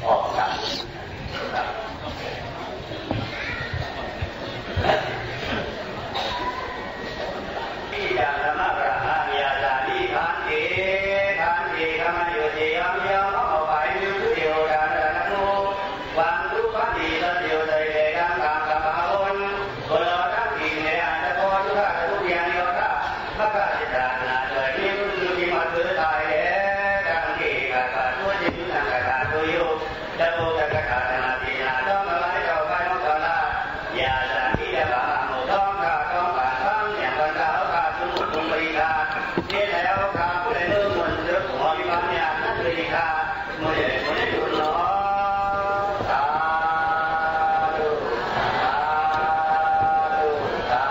ออกกันที่จะธรรมะประหารยาจารีพันเกขมาโยเจยามยามเอาไปยุติโยดานดานโนวันทุกพันดีละเดียวใจแดงกลางกลางคนโบราณทั้งที่ในอันตะกอนทุกท่าทุกอย่างโยธาพระกาศิจานาโดยนิ้วที่มาถือไทยดังที่กาการตัวจริงดังกาการตัวโยจะโบกกาการนาทีนาต้องมาไล่เจ้าไปน้องกาลายาจารีจะบาโมต้องข้าต้องบาทั้งอย่างบรรดาข้าสมุทรตุงปรีคาเนี่ยแล้วข้าผู้ใดเลื่อมมันเลือกหัวมีปัญญานักปรีคาโมเดลดุลล้อสาธุสาธุสา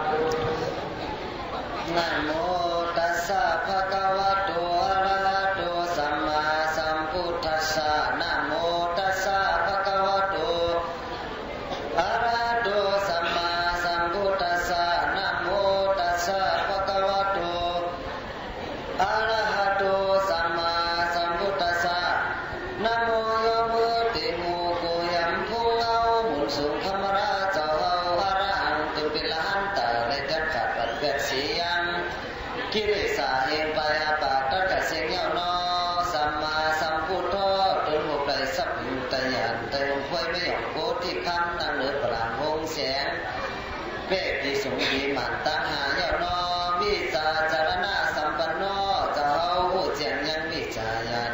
ธุนะโมตัสสะภะคะวะโตอะระหะโตสัมมาสัมพุทธัสสะนะโมตัสสะภะคะวะโตอะระหะโตสัมมาสัมพุทธัสสะนะโมตัสสะภะคะวะโตอะระหะโตสัมมาสัมพุทธัสสะนะโมโยมุติมุโกยัมพุงเอาหมุนสูงธรรมราเจ้าเอาอะระหังตุปิละหันตาเลยจัดขัดปัดเกิดเสียงกิเลสาเหงไปอาปากตัดกับเสียงเย้านอสัมมาสัมพุทโธตุนหกใดสัพพุตยันเติมไฟไม่หยอกโกที่คำนั่งเนือปรางวงแสงเป้ที่สงดีมันตั้งหาเย้านอวิจาจารณะสัมปันโนเจ้าผู้เจียงยังวิจายัน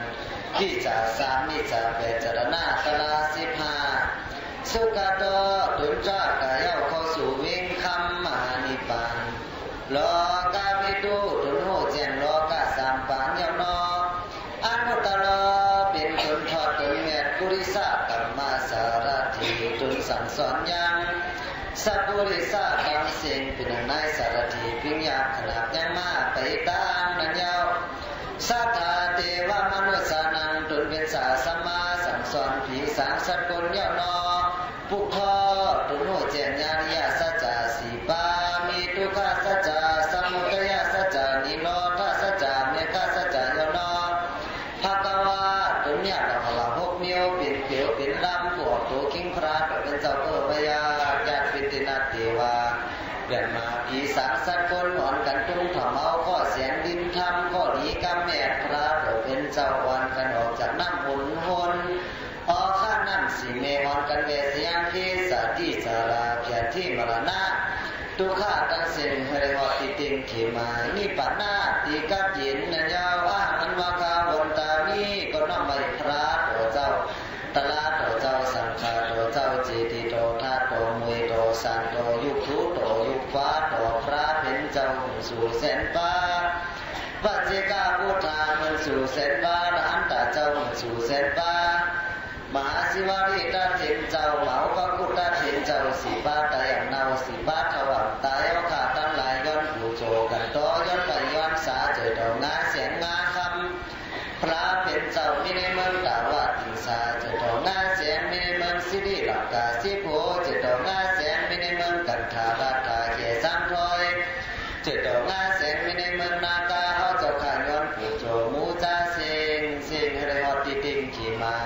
วิจาสามวิจาเปจารณะตลา15สุขโตตุนจากกายเอาเข้าสู่วิ่งคำมหานิพพานโลกาวิตูตุนโหเจียงโลกาสามปานเย้านออนุตตรเป็นตุนทอดตุนเมตกุริสากัมมาสารถีตุนสั่งสอนยังสัพพุริสาดังเสียงเป็นนายสารถีพิญญาขนาดยังมาไปตามนันยาวสัทธาเทวมนุษย์นังตุนเป็นสาสมาสั่งสอนผีสางสัตว์คนเย้านอปุถะตุนโหเจียงญาณิยาสัจจาสีปามีทุกขสัจจาสมุทัยสัจจานิโรธสัจจาเมฆสัจจาเย้านอภควาตุนญาณหลังหกนิ้วเป็นเขียวเป็นลำพวกตัวกิ้งพระเป็นเจ้าเอพยาญาติปิตินาเทวาเดินมาผีสางสัตว์คนอ่อนกันตุ้งถ่อมเอาข้อเสียงดินทำข้อดีกำแม่พระเป็นเจ้าอ่อนกันออกจากน้ำหุ่นหนออกข้าน้ำสีเมอ่อนกันเวสยังที่สาธิสาราเพียรที่มรณะตุข้าตั้งเส้นเฮริวติติงขีมานิปันนาตีกับยินนันยาวอาหันวากาวนตามีก็น้อมไปพระตัวเจ้าตลาตัวเจ้าสังฆาตัวเจ้าเจติโตธาตัวมวยตัวสันตัวยุคทุตัวยุคฟ้าตัวพระเป็นเจ้าสู่แสนฟ้าปัจเจกาพุทธามันสู่แสนฟ้าหันตาเจ้าสู่แสนฟ้ามหาศิวาริตาเถนเจ้าเหมาพระกุฏเถนเจ้าสีบาตาอย่างเนาสีบาถวังตายเอาขาดตั้งหลายย้อนผู้โจกันต่อย้อนไปย้อนสาเจอดอกงาเสียงงาคำพระเป็นเจ้ามิในเมืองตาวาติงสาเจอดอกงาเสียงมิในเมืองสิริหลักกาสิโพเจอดอกงาเสียงมิในเมืองกันธาราธาเขสังทอยเจอดอกงาเสียงมิในเมืองนาคาเขาเจ้าขานย้อนผู้โจมูจาเสียงเฮริฮอติติงขีมา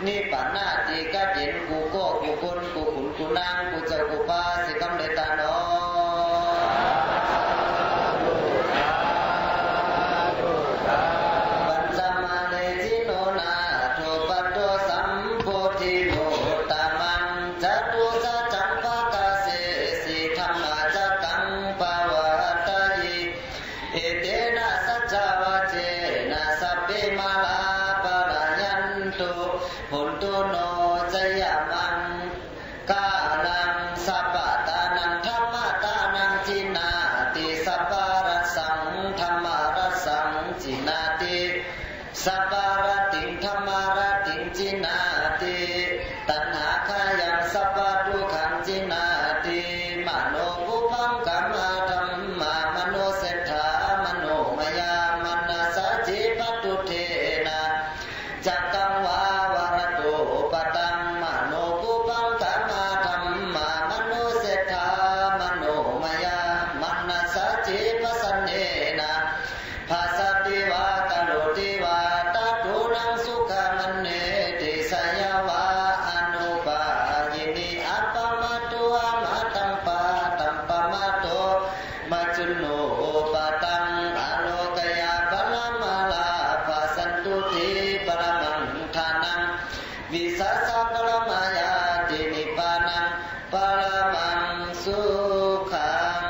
นี่ปัญนาตีกับยินกูโก้กูกุนกูขุนกูนางกูเจ้ากูป้าสิกำเลตานอปัญจมาเลจิโนนาโทปัตโตสัมโพธิโนตามังจัตุสัจจังภกาเสสิธรรมาจักังปาวะตายิเอเตนะสัจจาวะเจนะสัพเพมาลาหุนตุโนจยมังกาลังสัพพตานังธรรมตานังจินาติสัพพรัสสังธรรมรัสสังจินาติสัพพรติงธรรมรติงจินาติตัณหาคายังสัพพทุกขังจินาติมโนภูพังกัมมาธรรมามโนเศรษฐามโนมยามนัสสจิปัตตุเทนะจักกังวาวารโตปตังมโนภูปังกัมมาธรรมามโนเศรษฐามโนมยามนัสสจิปัสสเนนะภาสติวากโลติวาตาตุนังสุขมันเนติ ปรมังทานังวิสัสสะปรมายาตินิพพานังปรมังสุขัง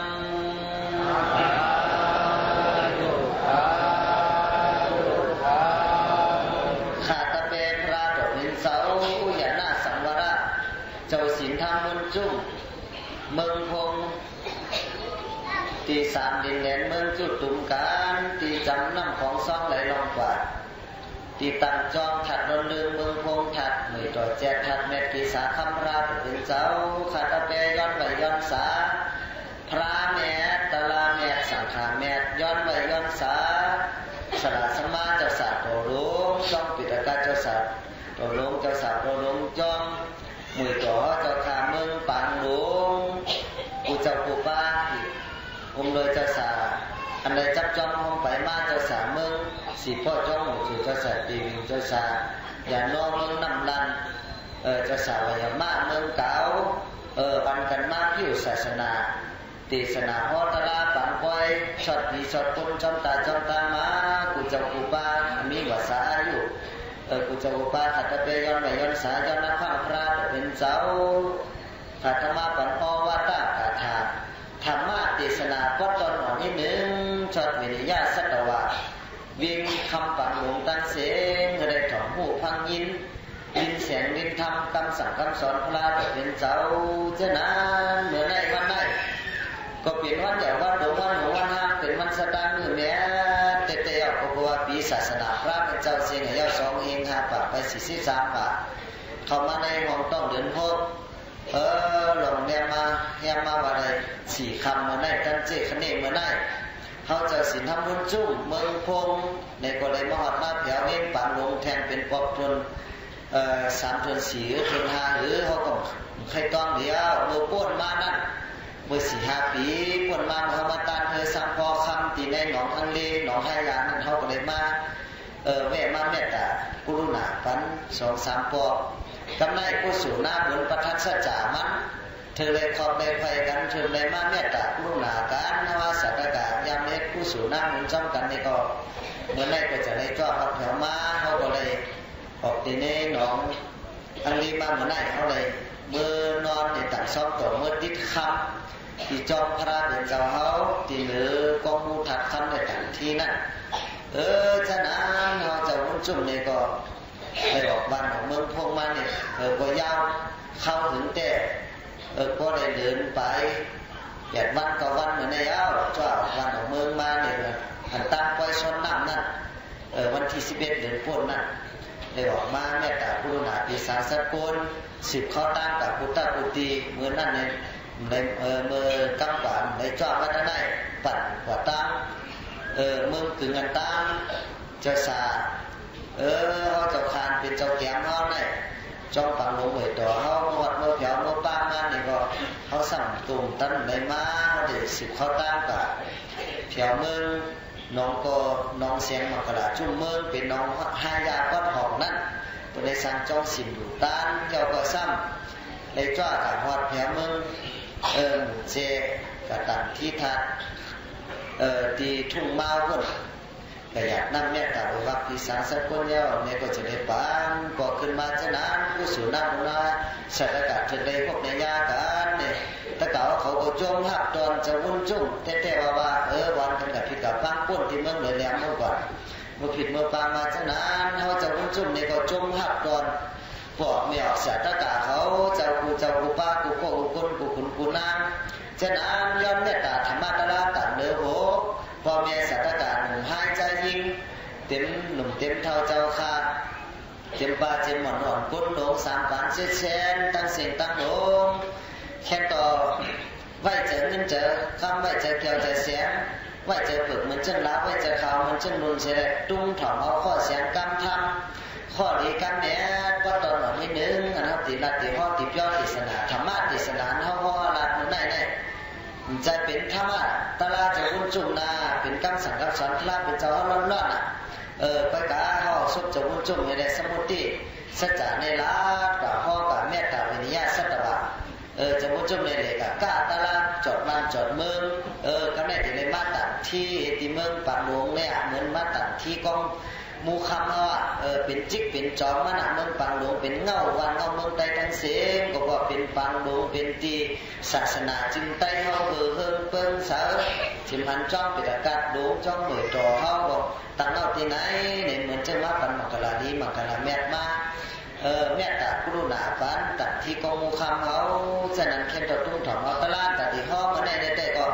ข้าตะเปพระดอกหินเสาอุยานาสังวระเจ้าสินธรรมมุนจุ้มเมืองพงที่สามดินแดนเมืองจุดตุ่มการที่จำน้ำของซ่องไหลลงกว่าที่ตั้งจองถัดรนลืมเมืองพงถัดมือต่อแจกถัดเม็ดกีสาคำราเป็นเจ้าขาตะเปย้อนไหวย้อนสาพระแม่ตะลาแม่สังขาแม่ย้อนไหวย้อนสาสละสมาเจ้าสาโตลุงจอมปิดกาเจ้าสาโตลุงเจ้าสาโตลุงจอมมือต่อเจ้าขาเมืองปังลุงกูเจ้ากูป้าองค์เลยเจ้าสาอันใดจับจองห้องไปมาเจ้าสาเมืองสีพ่อจ้องหมู่สู่เจ้าสาตีวิงเจ้าสาอย่านองเมืองนำลันเจ้าสาวยามาเมืองเก่าปันกันมาผิวศาสนาตีศาสนาฮอตลาปันก้อยช็อตผีช็อตปนจอมตามากูเจ้ากูป้ามีวาสาอยู่กูเจ้ากูป้าขัดตะเปย้อนไหวย้อนสาย้อนนักข้าพระเป็นเจ้าขัดธรรมะปันอวตารกาถาธรรมะเทศนาก็ตอนหน่อยนิดนึงชดวิริยะสัตวะวิ่งคำปังหลงตั้งเสียงได้ถอนหูพังยินเสียงดินทำคำสั่งคำสอนพระเป็นเจ้าเจ้านั้นเมื่อไหร่วันไหนก็เปลี่ยนวันเดียววันดงวันหนูวันห้างเป็นวันสตางค์เมื่อแม้เตะๆก็กลัวปีศาสนาพระเป็นเจ้าเสียงให้ยา2เอง5 บาทไป43 บาทเข้ามาในห้องต้องเดินพบหลงแนมมาว่าได้4 คำเมื่อไหร่ตั้งเจคะเนเมื่อไหร่เขาจะสินทำมุนจุ้มเมืองพงในก็เลยมหอดมาแถวเว้นปานลงแทนเป็นปอบทน3 ทน 4 ทน 5หรือเขาก็ใครต้องเดียวมือป้วนมานั่นเมื่อ4-5 ปีป้วนมาเขามาตานสังพอคำตีในหนองทางเลหนองให้ยานนั่นเขาก็เลยมาแม่มาเมตตากรุณาปัน2-3 ปอบกำไรผู้สู่หน้าเหมือนประทัดสัจจามันเธอเลยขอบเลยไฟกันเธอเลยมาเมตตากรุณาการนว่าสัตตกะยามเล็กผู้สู่หน้าเหมือนจ้องกันนี่ก็เมื่อไรก็จะได้จ่อพับแถวมาเขาก็เลยออกตีเน่หนองอันนี้มาเมื่อไรเขาเลยเมื่อนอนในต่างซ้อมต่อเมื่อติดคำที่จอมพระเป็นเจ้าเขาที่เหลือกองมูถัดคำในต่างที่นั่นฉะนั้นเขาจะวุ่นจุ่มนี่ก็ไปออกบ้านของเมืองพงมาเนี่ยก็ยาวเข้าถึงแต่ก็ได้เดินไป8 วันต่อวันเหมือนในจ้าวันของเมืองมาเนี่ยหันตามไปชนน้ำนั่นวันที่11 เดือนปุ่นนั่นได้ออกมาแม่ตากรุณาปีศาจสกุล10เข้าตั้งกับพุทธปุติเหมือนนั่นเนี่ยในเมื่อกำปั่นในจ้าวัดได้ปั่นกว่าตั้งเมืองถึงกันตั้งเจ้าสาเขาเจ้าคานเป็นเจ้าแก้มเขาเนี่ยจอมปังลงเหยต่อเขาหมดเมื่อแถวเมื่อป้ามาเนี่ยก็เขาสั่งตุ่มตั้นในม้าเขาได้10เข้าตั้งกับแถวเมืองน้องก็น้องเสียงมากระจุ่มเมืองเป็นน้อง5 ยาก้อนหอกนั่นตัวในสั่งจองสินอยู่ต้านเจ้าก็ซ้ำในจ้ากับหอดแถวเมืองเจกับตันที่ทัดที่ทุ่งมาพุ่นก็อยากนั่งแม่ตาบวักที่สารสักคนเดียวเนี่ยก็จะได้ปานก็ขึ้นมาจะนั้นผู้สูน้ำนาสถานการณ์ถึงได้พบในยากันเนี่ยถ้าเก่าเขาก็จมหักตอนจะวุ่นจุ่มแต่ว่าวันกันกับพิกับปังปุ่นที่เมืองเลยแหลมเมื่อก่อนเมื่อผิดเมื่อปางมาจะนั้นเขาจะวุ่นจุ่มเนี่ยก็จมหักตอนปอกไม่ออกสถานการณ์เขาเจ้ากูป้ากูโกกูคนกูขุนกูนางจะนั้นย้อนเมตตาธรรมะตะลาตัดเนื้อโหพอแม่สัตว์การหนุ่มหายใจยิงเต็มหนุ่มเต็มเท่าเจ้าค่ะเต็มปลาเต็มหมอนหอนกุ้นหลง3 ปันเชนตั้งเสียงตั้งหลงแค่ต่อไหวเจอเงินเจอคำไหวเจอเกี่ยวเจอเสียงไหวเจอปึกเหมือนเช่นล้าไหวเจอขาวเหมือนเช่นนุนเสียตุ้งถอดเอาข้อเสียงกำทำข้อดีกำแหนก็ตอนหน่อยนิดนึงนะครับติลัดติพ่อติเปียวติสนาธรรมะติสนาเฮาพ่อลัดมันได้จะเป็นธรรมะตลาจะวุ่นจุ่มนาเป็นกำสังกับสอนพระเป็นเจ้าร้อนๆไปกะห่อซุปจะวุ่นจุ่มในสมุติสัจจะในลาดกับพ่อกับแม่ตาวิญญาสัตวะจะวุ่นจุ่มในเหล็กกะตลาดจอดบ้านจอดเมืองก็ได้ถึงในมาตัดที่เมืองปากหลวงเนี่ยเหมือนมาตัดที่กอง มูคำเขาเป็นจิกเป็นจอมมันเมืองปังหลวงเป็นเงาวันเงาเมืองใต้ทั้งเสียงก็ว่าเป็นปังหลวงเป็นตีศาสนาจึงใต้เขาเบื่อเฮิงเปิ้งเสาชิมหันจ้องเป็นอากาศหลวงจ้องหน่วยต่อเขาบอกตั้งเอาที่ไหนเนี่ยเหมือนจะมาปันมักกะลาดีมักกะลาแมทมาแม่ตากรุณาปันตัดที่กองมูคำเขาฉะนั้นเข็นตัวตุ้งถอมเอาตลาดตัดที่ห้องมาในแต่ก็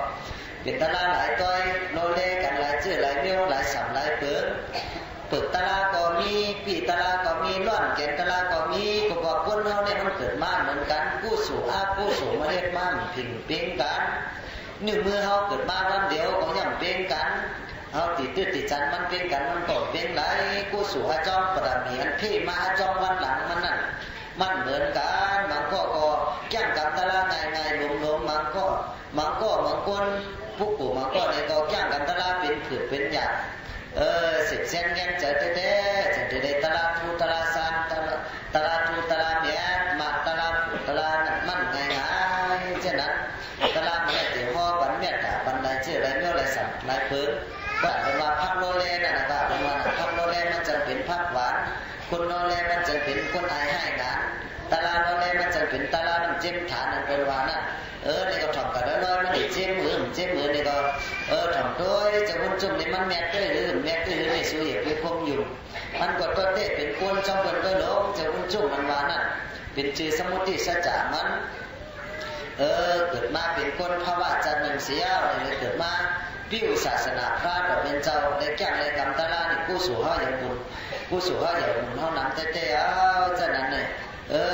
เป็นตลาดหลายต้อยโลเล่กันหลายชื่อหลายเมียวหลายสัมหลายเปิดตลาดก็มีปีตลาดก็มีล้อนแก่นตลาดก็มีก็บอกคนเขาเนี่ยมันเกิดมาเหมือนกันกู้สู่กู้สู่มาเฮ็ดมาผิงเป้งกันนิ้วมือเขาเกิดมาวันเดียวก็ย่ำเป้งกันเขาติดตื้อติดจันมันเป็นกันมันก็เป็นไรกู้สู่อาจอมปรามีอันพี่มาอาจอมวันหลังมันนั่นมันเหมือนกันมันก็แก้มกับตลาดง่ายๆหลวมๆมันก็บางคนผู้ปู่มันก็ในก็แก้มกับตลาดเป็นผืดเป็นหยาดสิบเส้นยังเจอเต้จะได้ตลาดทูตลาดซานตลาดทูตลาดเมียมาตลาดมันง่ายๆเช่นนั้นตลาดมันได้ตีห่อบันเมียดบันไดชื่ออะไรเมื่อไรสั่งไรพื้นว่าเป็นว่าพักโลเลนั่นนะครับเป็นว่าพักโลเลมันจะเป็นพักหวานคนโลเลมันจะเป็นคนไอให้งานตลาดโลเลมันจะเป็นตลาดน้ำจิ้มฐานนั่นเป็นว่านั่นนี่ก็ทำกันน้อยมันได้เจ็บมือนี่ก็ทำด้วยจะวุ่นจุ่มนี่มันแมกได้หรือในสุยไปพงอยู่มันก็ตัวเตะเป็นก้นจ้องเป็นตัวหลงจะวุ่นจุ่มมันว่านั่นเป็นชื่อสมุติสัจจะมันเกิดมาเป็นคนภาวะจันหนึ่งเสียเลยเกิดมาพิวศาสนาพระดอกเป็นเจ้าในแก้งในกรรมตลาดนี่กู้สู่ห้าอย่างบุญเขานำเตะจะนั้นเนี่ย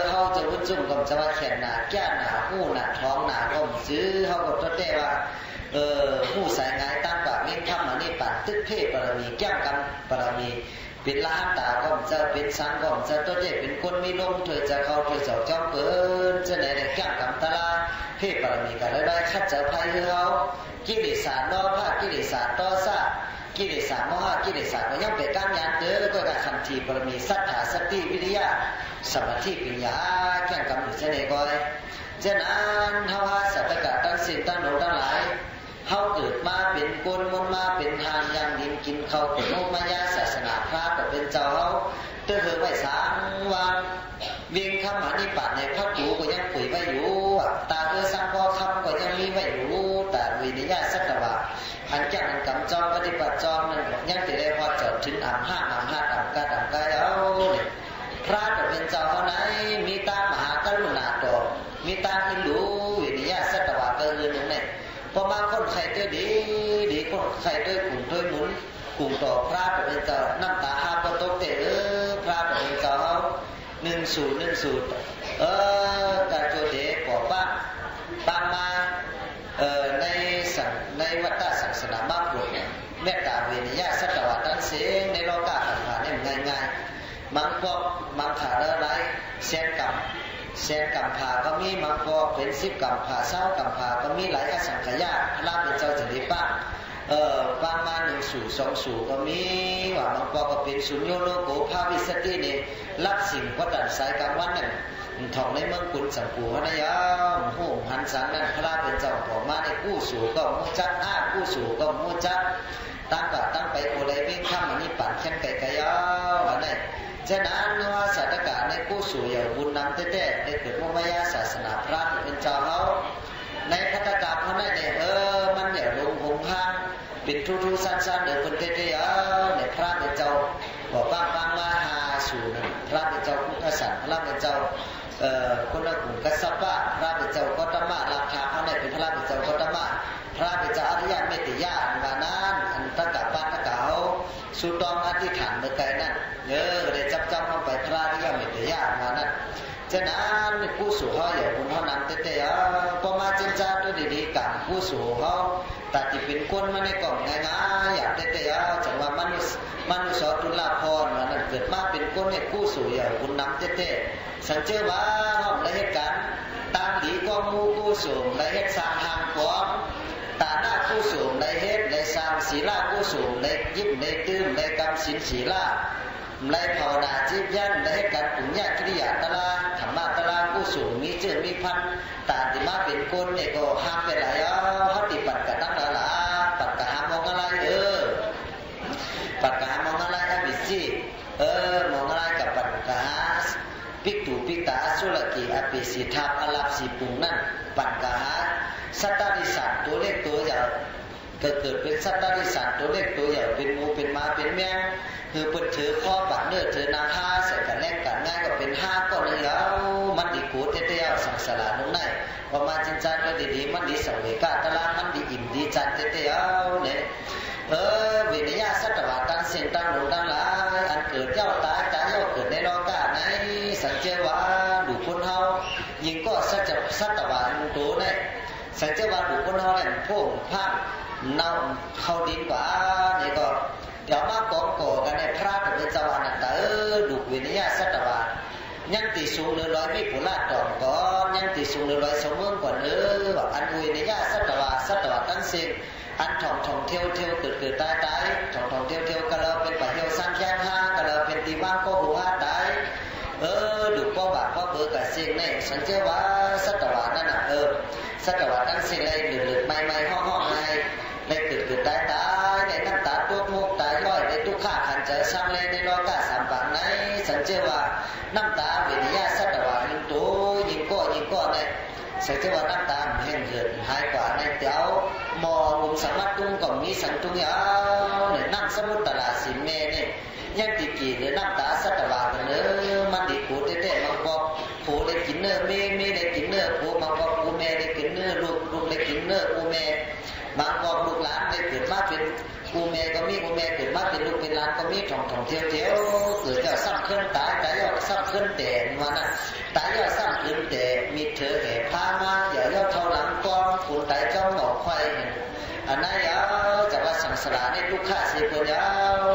เขาจะวุ่นจุ่มกับจะว่าแขนหนาแก้หนาหูหนาท้องหนาก็ซื้อเขาก็ตัวเตะว่าหูสายงายตั้งปากเม้นคำอันนี้ปัดตึกเทพปรมีแก้มกรรมปรมีเป็นล้านตาก็จะเป็นสังก็จะตัวเตะเป็นคนมีลมเธอจะเข้าเธอเจ้าจ้องเปิดจะไหนในแก้มกรรมตลาดเทพปรมีกันได้คัดเจ้าภัยเขากิเลสานอภากิเลสานต่อซากิเลสโมหะกิเลสก็ย่อมเป็นการยานแล้วก็การขันทีปรมีสัทธาสติวิริยะสมาธิปัญญาแก่งกำหนดเสน่ห์ก้อยฉะนั้นเฮาว่าสัตตกะตั้งสิ่งตั้งโลกทั้งหลายเฮาเกิดมาเป็นคนมนมาเป็นทานยังดินกินข้าวเป็นโมมายาศาสนาพระก็เป็นเจ้าเฮาเตือไว้สางวางเวียงคำหานิปัตในพระตูก็ยังปุ๋ยไว้อยู่ตาสังพอคำก็ยังมีไว้อยู่แต่วินิยาสัตวะอันแก่อันกำจอมปฏิบัติจอมนั่นยังติได้พอจดถึงอัมห้าอัมกาเอาพระก็เป็นเจ้าเขาไหนมีตามหากรุณาต่อมีตาอินดูวินิยาสัตวะก็คือหนึ่งเนี่ยพอมาคนใครตัวดีคนใครตัวกลุ่มตัวหมุนกลุ่มต่อพระก็เป็นเจ้าน้ำตาหาประตกเตพระก็เป็นเจ้าเขาหนึ่งสูตรการโจเดปอป้าบางมาในวัฏศาสนามากบุญเมตตาเวนิยาสัตวะทั้งเสียงในโลกาผ่านเนี่ยง่ายมังก็มังขาได้ไรแสนกำผ่าก็มีมังก็เป็น10 กำผ่าเศร้ากำผ่าก็มีหลายอสังขยาพระเป็นเจ้าจะได้ป้าบางมา1 สู่ 2 สู่ก็มีว่ามังก็เป็นสุญโยโลโกภาวิสติเนี่ยรับสิ่งวัดดันสายกลางวันนั่นทองในเมืองกุลสังกูพระยามโหมหันสังนั่นพระเป็นเจ้าของมาในกู้สู่ก็มูจัดกู้สู่ก็มูจัดตั้งไปโอไลวิ่งข้ามอันนี้ปั่นแค่ไก่ยาวอันนี้ฉะนั้นว่าสัตกะในกู้สู่อย่างบุญนำเต้ๆในเกิดโมมายาศาสนาพระเป็นเจ้าเขาในพัฒกรรมเขาเนี่ยมันอย่าลงหงห้างเป็นทูสั้นๆเดี๋ยวคนเต้ๆในพระเป็นเจ้าบอกบางมาหาสู่นั่นพระเป็นเจ้าพุทธสันพระเป็นเจ้าคนละกลุ่มกัสสปะพระเป็นเจ้าก็ตมะราคาเขาเนี่ยเป็นพระเป็นเจ้าก็ตมะพระเป็นเจ้าอริยเมตยามานั้นอันตะกะปาตะกะเขาสุตองอธิษฐานเมื่อไกลนั่นได้จับเข้าไปพระอริยเมตยามานั้นฉะนั้นผู้สู่เขาอย่าคุณเขานำเตะพอมาเจนจ้าด้วยดีๆกันผู้สู่เขาแต่ที่เป็นคนมาในกล่องง่ายๆอยากเตะจังว่ามนุษย์ตุลาภรณ์นั่นเกิดมาเป็นคนในผู้สู่อย่าคุณนำเตะสังเจอว่าห้องละเหตุการณ์ตามดีก็มูผู้สู่ละเหตุสร้างทางความตาหน้าผู้สู่ละเหตุละสร้างศีลาผู้สู่ละยิบละตื้มละกรรมศีลศีลาในภาวนาจิตยันในการปุญญากิริยาตลาธรรมะตลาผู้สูงมีเจือมีพันตาติมาเป็นคนเนี่ยก็ห้ามไปหลายเขาติปัดกระตั้งละปัดกระหามองอะไรปัดกระหามองอะไรบิสิ ปิกตูปิกตาอสุรกีอภิสิทธาอลับสีปุงนั่นปัญกาหาสัตตริสัตตัวเล็กตัวใหญ่เกิดเป็นสัตตริสัตตัวเล็กตัวใหญ่เป็นงูเป็นม้าเป็นแมงคือเปิดถือข้อบัดเนื้อถือนาคาใส่กันแลกกันง่ายก็เป็นห้าก็เลยแล้วมันดีกูเตี้ยๆสังสารนุ่งในพอมาจินจันก็ดีๆมันดีสังเวกาตะลามันดีอิ่มดีจันเตี้ยๆเนี่ยวิญญาสัตวะตั้งเสียงตั้งหลงตั้งหลายอันเกิดเจ้าตายเจ้าเกิดในโลกาไหนสังเจวะดูคนเฮายิงก็สัตวะตัวเนี่ยสังเจวะดูคนเฮาเนี่ยพวกภาคเน่าเข้าดินกว่านี่ก็เดี๋ยวมาก่อกันในพระเป็นสวรรค์แต่ดูวิญญาสัตวะยังตีสูงเลยร้อยมีปุราตอนก่อนยังตีสูงเลยร้อยสมเมืองก่อนแบบอันวิญญาสัตวะตั้งเสียงอันท่องเที่ยวเกิดตายท่องเที่ยวก็เราเป็นป่าเที่ยวสั้นแค่ห้าก็เราเป็นตีบ้านก็หัวตายดูก็บาปก็เบื่อกับเสียงเนี่ยสังเกตว่าสัตวะนั่นน่ะสัตวะตั้งเสียงเลยหลุดไม่ห้องไงในเกิดตายในน้ำตาตัวมุกตายย่อยในทุกข้าขันเจอซ้ำเลยในโลกาสามฝั่งไหนสังเกตว่าน้ำตาวิญญาสัตวะหนึ่งตัวยิงก็ในสังเกตว่าน้ำตาแห้งเหือดหายกว่าในเจ้ามอลุงสมัดตุ้งก็มีสังตุ้งยาวเนี่ยนั่งสมุทรตลาดสินเมเนี่ยยังตีกี่หรือน้ำตาสัตวะกันเนื้อมันดีกูเต้มันก็ผูได้กินเนื้อมีได้กินเนื้อผูมันก็ผูแม่ได้กินเนื้อลูกได้กินเนื้อผูแม่บางก็ลูกหลานได้เกิดมาเป็นผูแม่ก็มีผูแม่เกิดมาเป็นลูกเป็นหลานก็มีท่องเที่ยวเกิดจะซ้ำขึ้นตายยอดซ้ำขึ้นแต่มันน่ะตายยอดซ้ำขึ้นแต่มีเธอแห่พามาอย่ายอดเท่าหลังกองฝุ่นตายเจ้าหมอกไฟอันนั้นยาวจากว่าสังสารในลูกค้าเสียคนยาว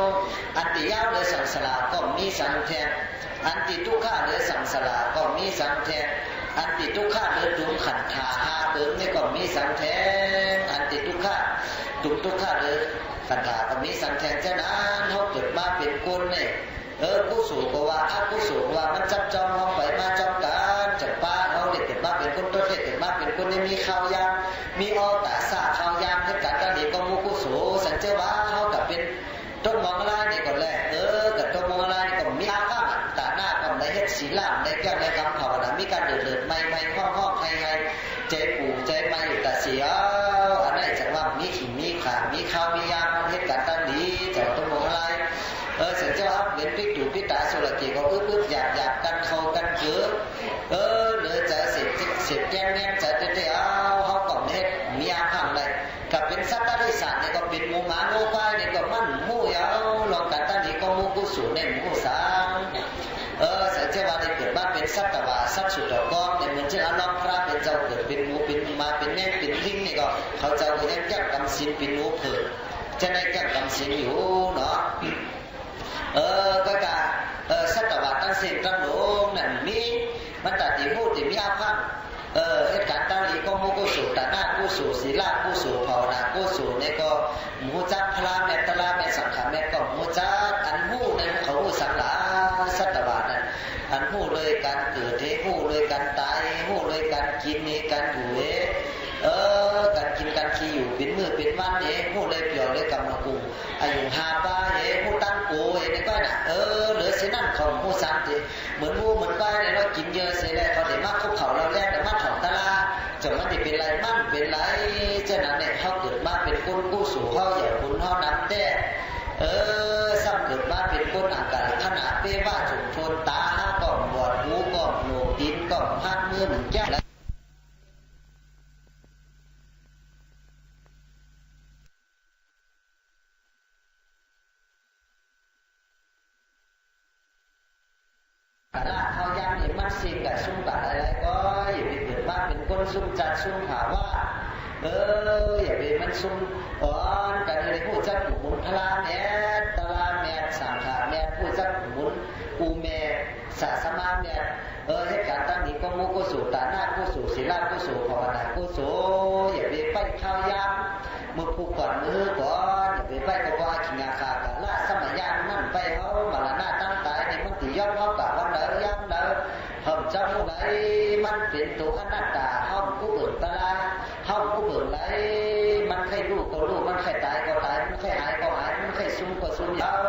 อันที่ยาวเลยสังสารก็มีสังแทนอันที่ทุกข้าเลยสังสารก็มีสังแทนอันที่ทุกข้าเลยดุมขันธาหาเบิ้งนี่ก็มีสังแทนอันที่ทุกข้าดุมทุกข้าเลยขันธาก็มีสังแทนฉะนั้นเขาเกิดมาเป็นคนเนี่ยผู้สูงก็ว่าผู้สูงว่ามันจับจองเขาไปมาจองกันจากป้าเขาเกิดมาเป็นคนตัวเกิดมาเป็นคนที่มีข้าวยามมีอตาสาข้าวยามให้การการเด็กก็มูผู้สูงสังเจว่าเขากับเป็นต้นมองอะไรนี่ก่อนแรกกับต้นมองอะไรนี่ก็มีอาฆาตตาหน้าความได้เฮ็ดศีลาได้แก้ได้คำภาวนามีการเดือดไม่ห้องให้ใจปู่ใจไม่อยู่แต่เสียอันนั้นจากว่ามีขิงมีขามีข้าวมียามเฮ็ดการตั้งดีจากต้นมองอะไรสังเจว่าเป็นพิจูพิตาสุรกีก็อึบหยาบกันเข้ากันเกือเนื้อจะเสร็จแง่จะเตี้ยเขาก่อนเฮ็ดมีอาฆาตเลยกับเป็นสัตว์ที่สัตว์เนี่ยก็เป็นหมูหมาโลกายเนี่ยก็มันหมูยาวลองกันตั้งนี้ก็หมูกุศลเนี่ยหมูสังสังเจว่าได้เกิดบ้านเป็นสัตว์ว่าสัตว์สุดดอกก้อนเนี่ยเหมือนเช่นอารมณ์พระเป็นเจ้าเกิดเป็นหมูเป็นมาเป็นแม่เป็นลิงเนี่ยก็เขาเจ้าก็ยังแก้กำสินเป็นหนูเผิดจะได้แก้กำสินอยู่เนาะก็กะสัตว์ว่าตั้งเส้นตั้งโลงนั่นมีมันตัดที่พูดที่มีอาภัพเหตุการณ์ตั้งนี้ก็มูกุสุตานากุสุศีลากุสุภาวนากุสุเนี่ยก็มูจักพระเมตตาเมตสังขารเมตก็มูจักอันหู้เนี่ยเขาหู้สังหลาสัตวะนั่นอันหู้เลยการเกิดหู้เลยการตายหู้เลยการกินนี่การอยู่การกินการขี้อยู่เป็นมือเป็นวันเนี่ยหู้เลยเปลี่ยวเลยกำลังกูอายุหาป้าเนี่ยหู้ตั้งกูเนี่ยก็น่ะเหลือเสียนั่นของหู้สังทีเหมือนหู้เหมือนก้อยเนี่ยเรากินเยอะเสียแล้วเขาเดี๋ยวมาคุกเขาเราแรกแต่มาถอดตาลาจะมันจะเป็นไรมั่นเป็นไรเจ้านั้นเนี่ยเขาเกิดมาเป็นคนกู้สู่เขาอย่าคุณเขานับแต่ซ้ำเกิดมาเป็นคนอากาศขนาดเป้ว่าจุดทนตาก็บอดหูก็หนวกดินก็พัดมือเหมือนแก้เขายังเห็นมันสิ่งกับซุ่มกับอะไรก็อย่าไปเกิดมาเป็นคนซุ่มจัดซุ่มหาว่าอย่าไปมันซุ่มกันเลยผู้จักหมุนพลาแม่ตลาแม่สังขาแม่ผู้จักหมุนอูแม่ศาสมาแม่เหตุการณ์ตั้งนี้ก็มุกุสุตานากุสุศีลากุสุภาวนากุสุอย่าไปไปข้าวยามมือผู้ก่อนมือก่อนอย่าไปก็ว่าขิงอาคากันละสมัยยานนั่นไปเขามาละหน้าตั้งตายในมันตีย้อนเขากับวันเดิมย้ำเดิมผมเจ้าผู้ใดมันเป็นตัวอนัตตาห้องผู้เบิกตาลาห้องผู้เบิกไหลมันใครรู้ก็รู้มันใครตายก็ตายมันใครหายก็หายมันใครซุ่มก็ซุ่มยาว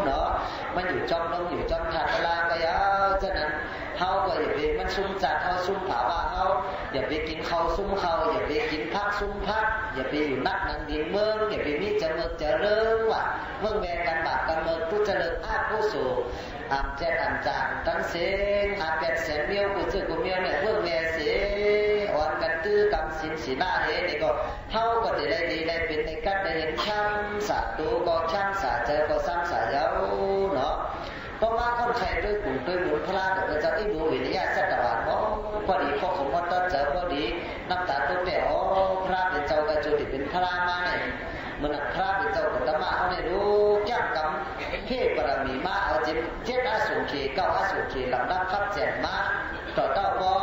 เนาะมันอยู่จอมลมอยู่จอมขาดตาลาก็ยาวฉะนั้น ซุ่มจัดเขาซุ่มผาว่าเขาอย่าไปกินข้าวซุ่มเขาอย่าไปกินผักซุ่มผักอย่าไปอยู่นักนังดินเมืองอย่าไปมีเจริญเจริญว่ะเมืองแวกันบาปกันเมืองผู้เจริญอาผู้สู่อามแจดอามจางตั้งเสียงอาเป็ดแสนเมียวกูชื่อกูเมียวเนี่ยเมืองแวเสียอ่อนกันตื้อกำสินสีหน้าเฮ้นี่ก็เท่าก็ได้ได้เป็นในกัดได้เห็นช้ำสาตูก็ช้ำสาเจอก็ซ้ำสาเย้าเนาะเพราะว่าคนไทยด้วยกลุ่มด้วยหมุนพลาดแต่จะที่ดูวิทยาสัตว์หวานเพราะพอดีพอผมว่าต้นเจอพอดีน้ำตาตัวเปรี้ยวพระเป็นเจ้ากระจุติเป็นพระมาเนี่ยมันพระเป็นเจ้ากระมาเขาเนี่ยรู้ย่างกำเทพบารมีมาเอาเจ็ดอสุขีเก้าอสุขีลำดับคับแจกมาต่อเต้าพอ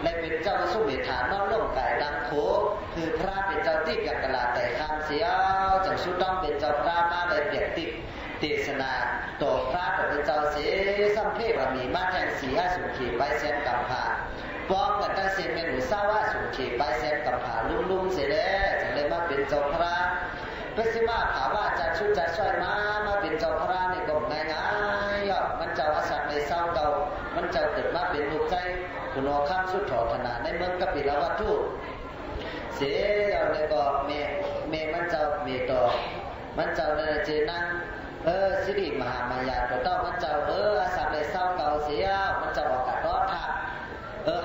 เลยเป็นเจ้าสุเมธานอนล่มไก่ดังโขคือพระเป็นเจ้าที่กักกลาแต่ข้ามเสียจังสุต้องเป็นเจ้าพระมาเลยเปียกติดเทศนาต่อพระต่อเป็นเจ้าเสสัมเพบารมีมาแทนสีอสุขีไปเส้นกับผ่าป้องกันตั้งเส้นเมนูเศร้าอสุขีไปเส้นกับผ่าลุ่มๆเสร็จแล้วจึงเลยมาเป็นเจ้าพระเปสิมาถามว่าจะชุดจะช่วยมาเป็นเจ้าพระนี่ก็ง่ายๆมันเจ้าอาศัยในเศร้าเก่ามันเจ้าเกิดมาเป็นลูกใจคุณอข้ามสุดถอดถนาในเมืองกปิลวัตถุเสียแล้วเลยก็เมมันเจ้าเมต่อมันเจ้าเนี่ยเจนั่งสิริมหามายาตัวเต้ามันเจ้าอาศัยในเศร้าเก่าเสียมันเจ้าออกกัดรอดทับ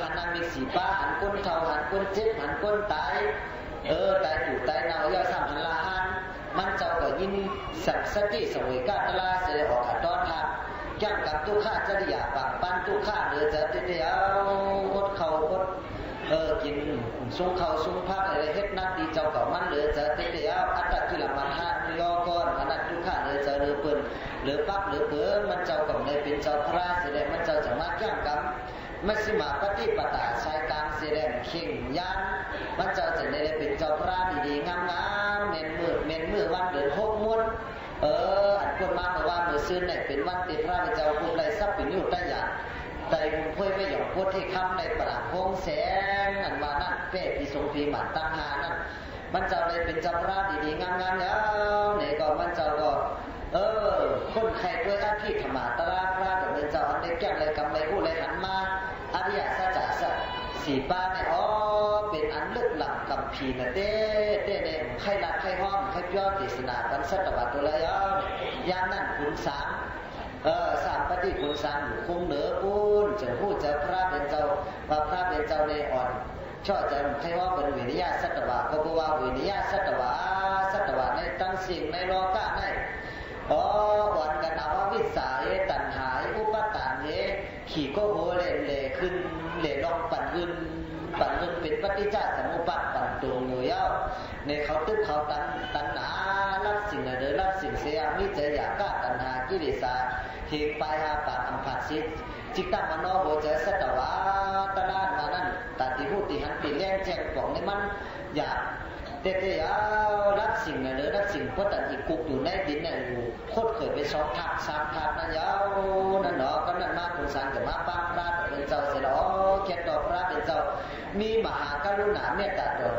หันนางมีสีป้าหันก้นเท่าหันก้นเจ็บหันก้นตายตายถูตายเน่าย่อสามหันละหันมันเจ้าก็ยินสักสติสวยกาตลาเสียออกกัดรอดทับย่างกับตุข้าจริยาปักปั้นตุข้าเดือจะเดียวอดเขาอดกินซุ้งเขาซุ้งพักอะไรเฮ็ดนักดีเจ้ากับมันเหลือจะเดียวอัตตะกิลมันหาย่อก้อนขนาดตุข้าเหลือจะเหลือเปิ่นเหลือปักเหลือเปิ่นมันเจ้ากับในเป็นเจ้าพระเสด็จมันเจ้าจะมาย่างกับมัชฌิมาปฏิปตาสายกลางเสด็จเข่งยานมันเจ้าจะในเป็นเจ้าพระดีๆงามๆเมนมือวันเดือน6ม้วนอันคนมาเมื่อวานเมื่อซื้อเนี่ยเป็นวันติพระเจ้าภูมิไรทรัพย์เป็นอยู่ใต้ยาใจมุนพ่อยไม่หยอกพูดที่คำในประหลาดพงแสงอันว่านั่นเป้ปีทรงปีหมันตั้งหานั่นมันเจ้าเลยเป็นเจ้าพระดีๆงามๆแล้วเนี่ยก็มันเจ้าก็คนไข้ด้วยอาภิธรรมตราพระเป็นเจ้าอันได้แก้เลยกำไรผู้เลยหันมาอริยสัจจะสีป้าเนี่ยเป็นอันลึกหลังกำพีนะเต้เนี่ยใครรักใครห้อมใครย่อเทศนากันสัตวัตตัวละยามนั่นคุณสามสามปฏิคุณสามอยู่คงเหนือคุณจะพูดจะพระเป็นเจ้าว่าพระเป็นเจ้าในอ่อนชอบจะใครว่าเป็นวิริยะสัตวะก็บอกว่าวิริยะสัตวะในตั้งสิ่งในโลกะในอ่อนกันเอาวิสาตัณหาอุปทานขี่ก็โหเลขึ้นเลลองปั่นขึ้นเป็นปฏิจจสมุปบาทปั่นตรงอยู่ยาวในเขาตึกเขาตัณหารับสิ่งเดินรับสิ่งเสียมิเจอยากกะตัณหากิเลสเหตุไปหาปากอัมภัสสิจิตตมโนโหเจสัตวะตลาดมานั่นตัดติหูติหันติแรงแจ้งของในมันอยากเตะรับสิ่งเดินรับสิ่งเพราะแต่อีกกุกอยู่ในดินเนี่ยอยู่โคตรเคยไป2 ทับ 3 ทับนั่นยาวนั่นเนาะก็นั่นมาคุณสันจะมาป้าพระเป็นเจ้าเสร็จแล้วเขียนต่อพระเป็นเจ้ามีมหากรุณาเมตตาต่อ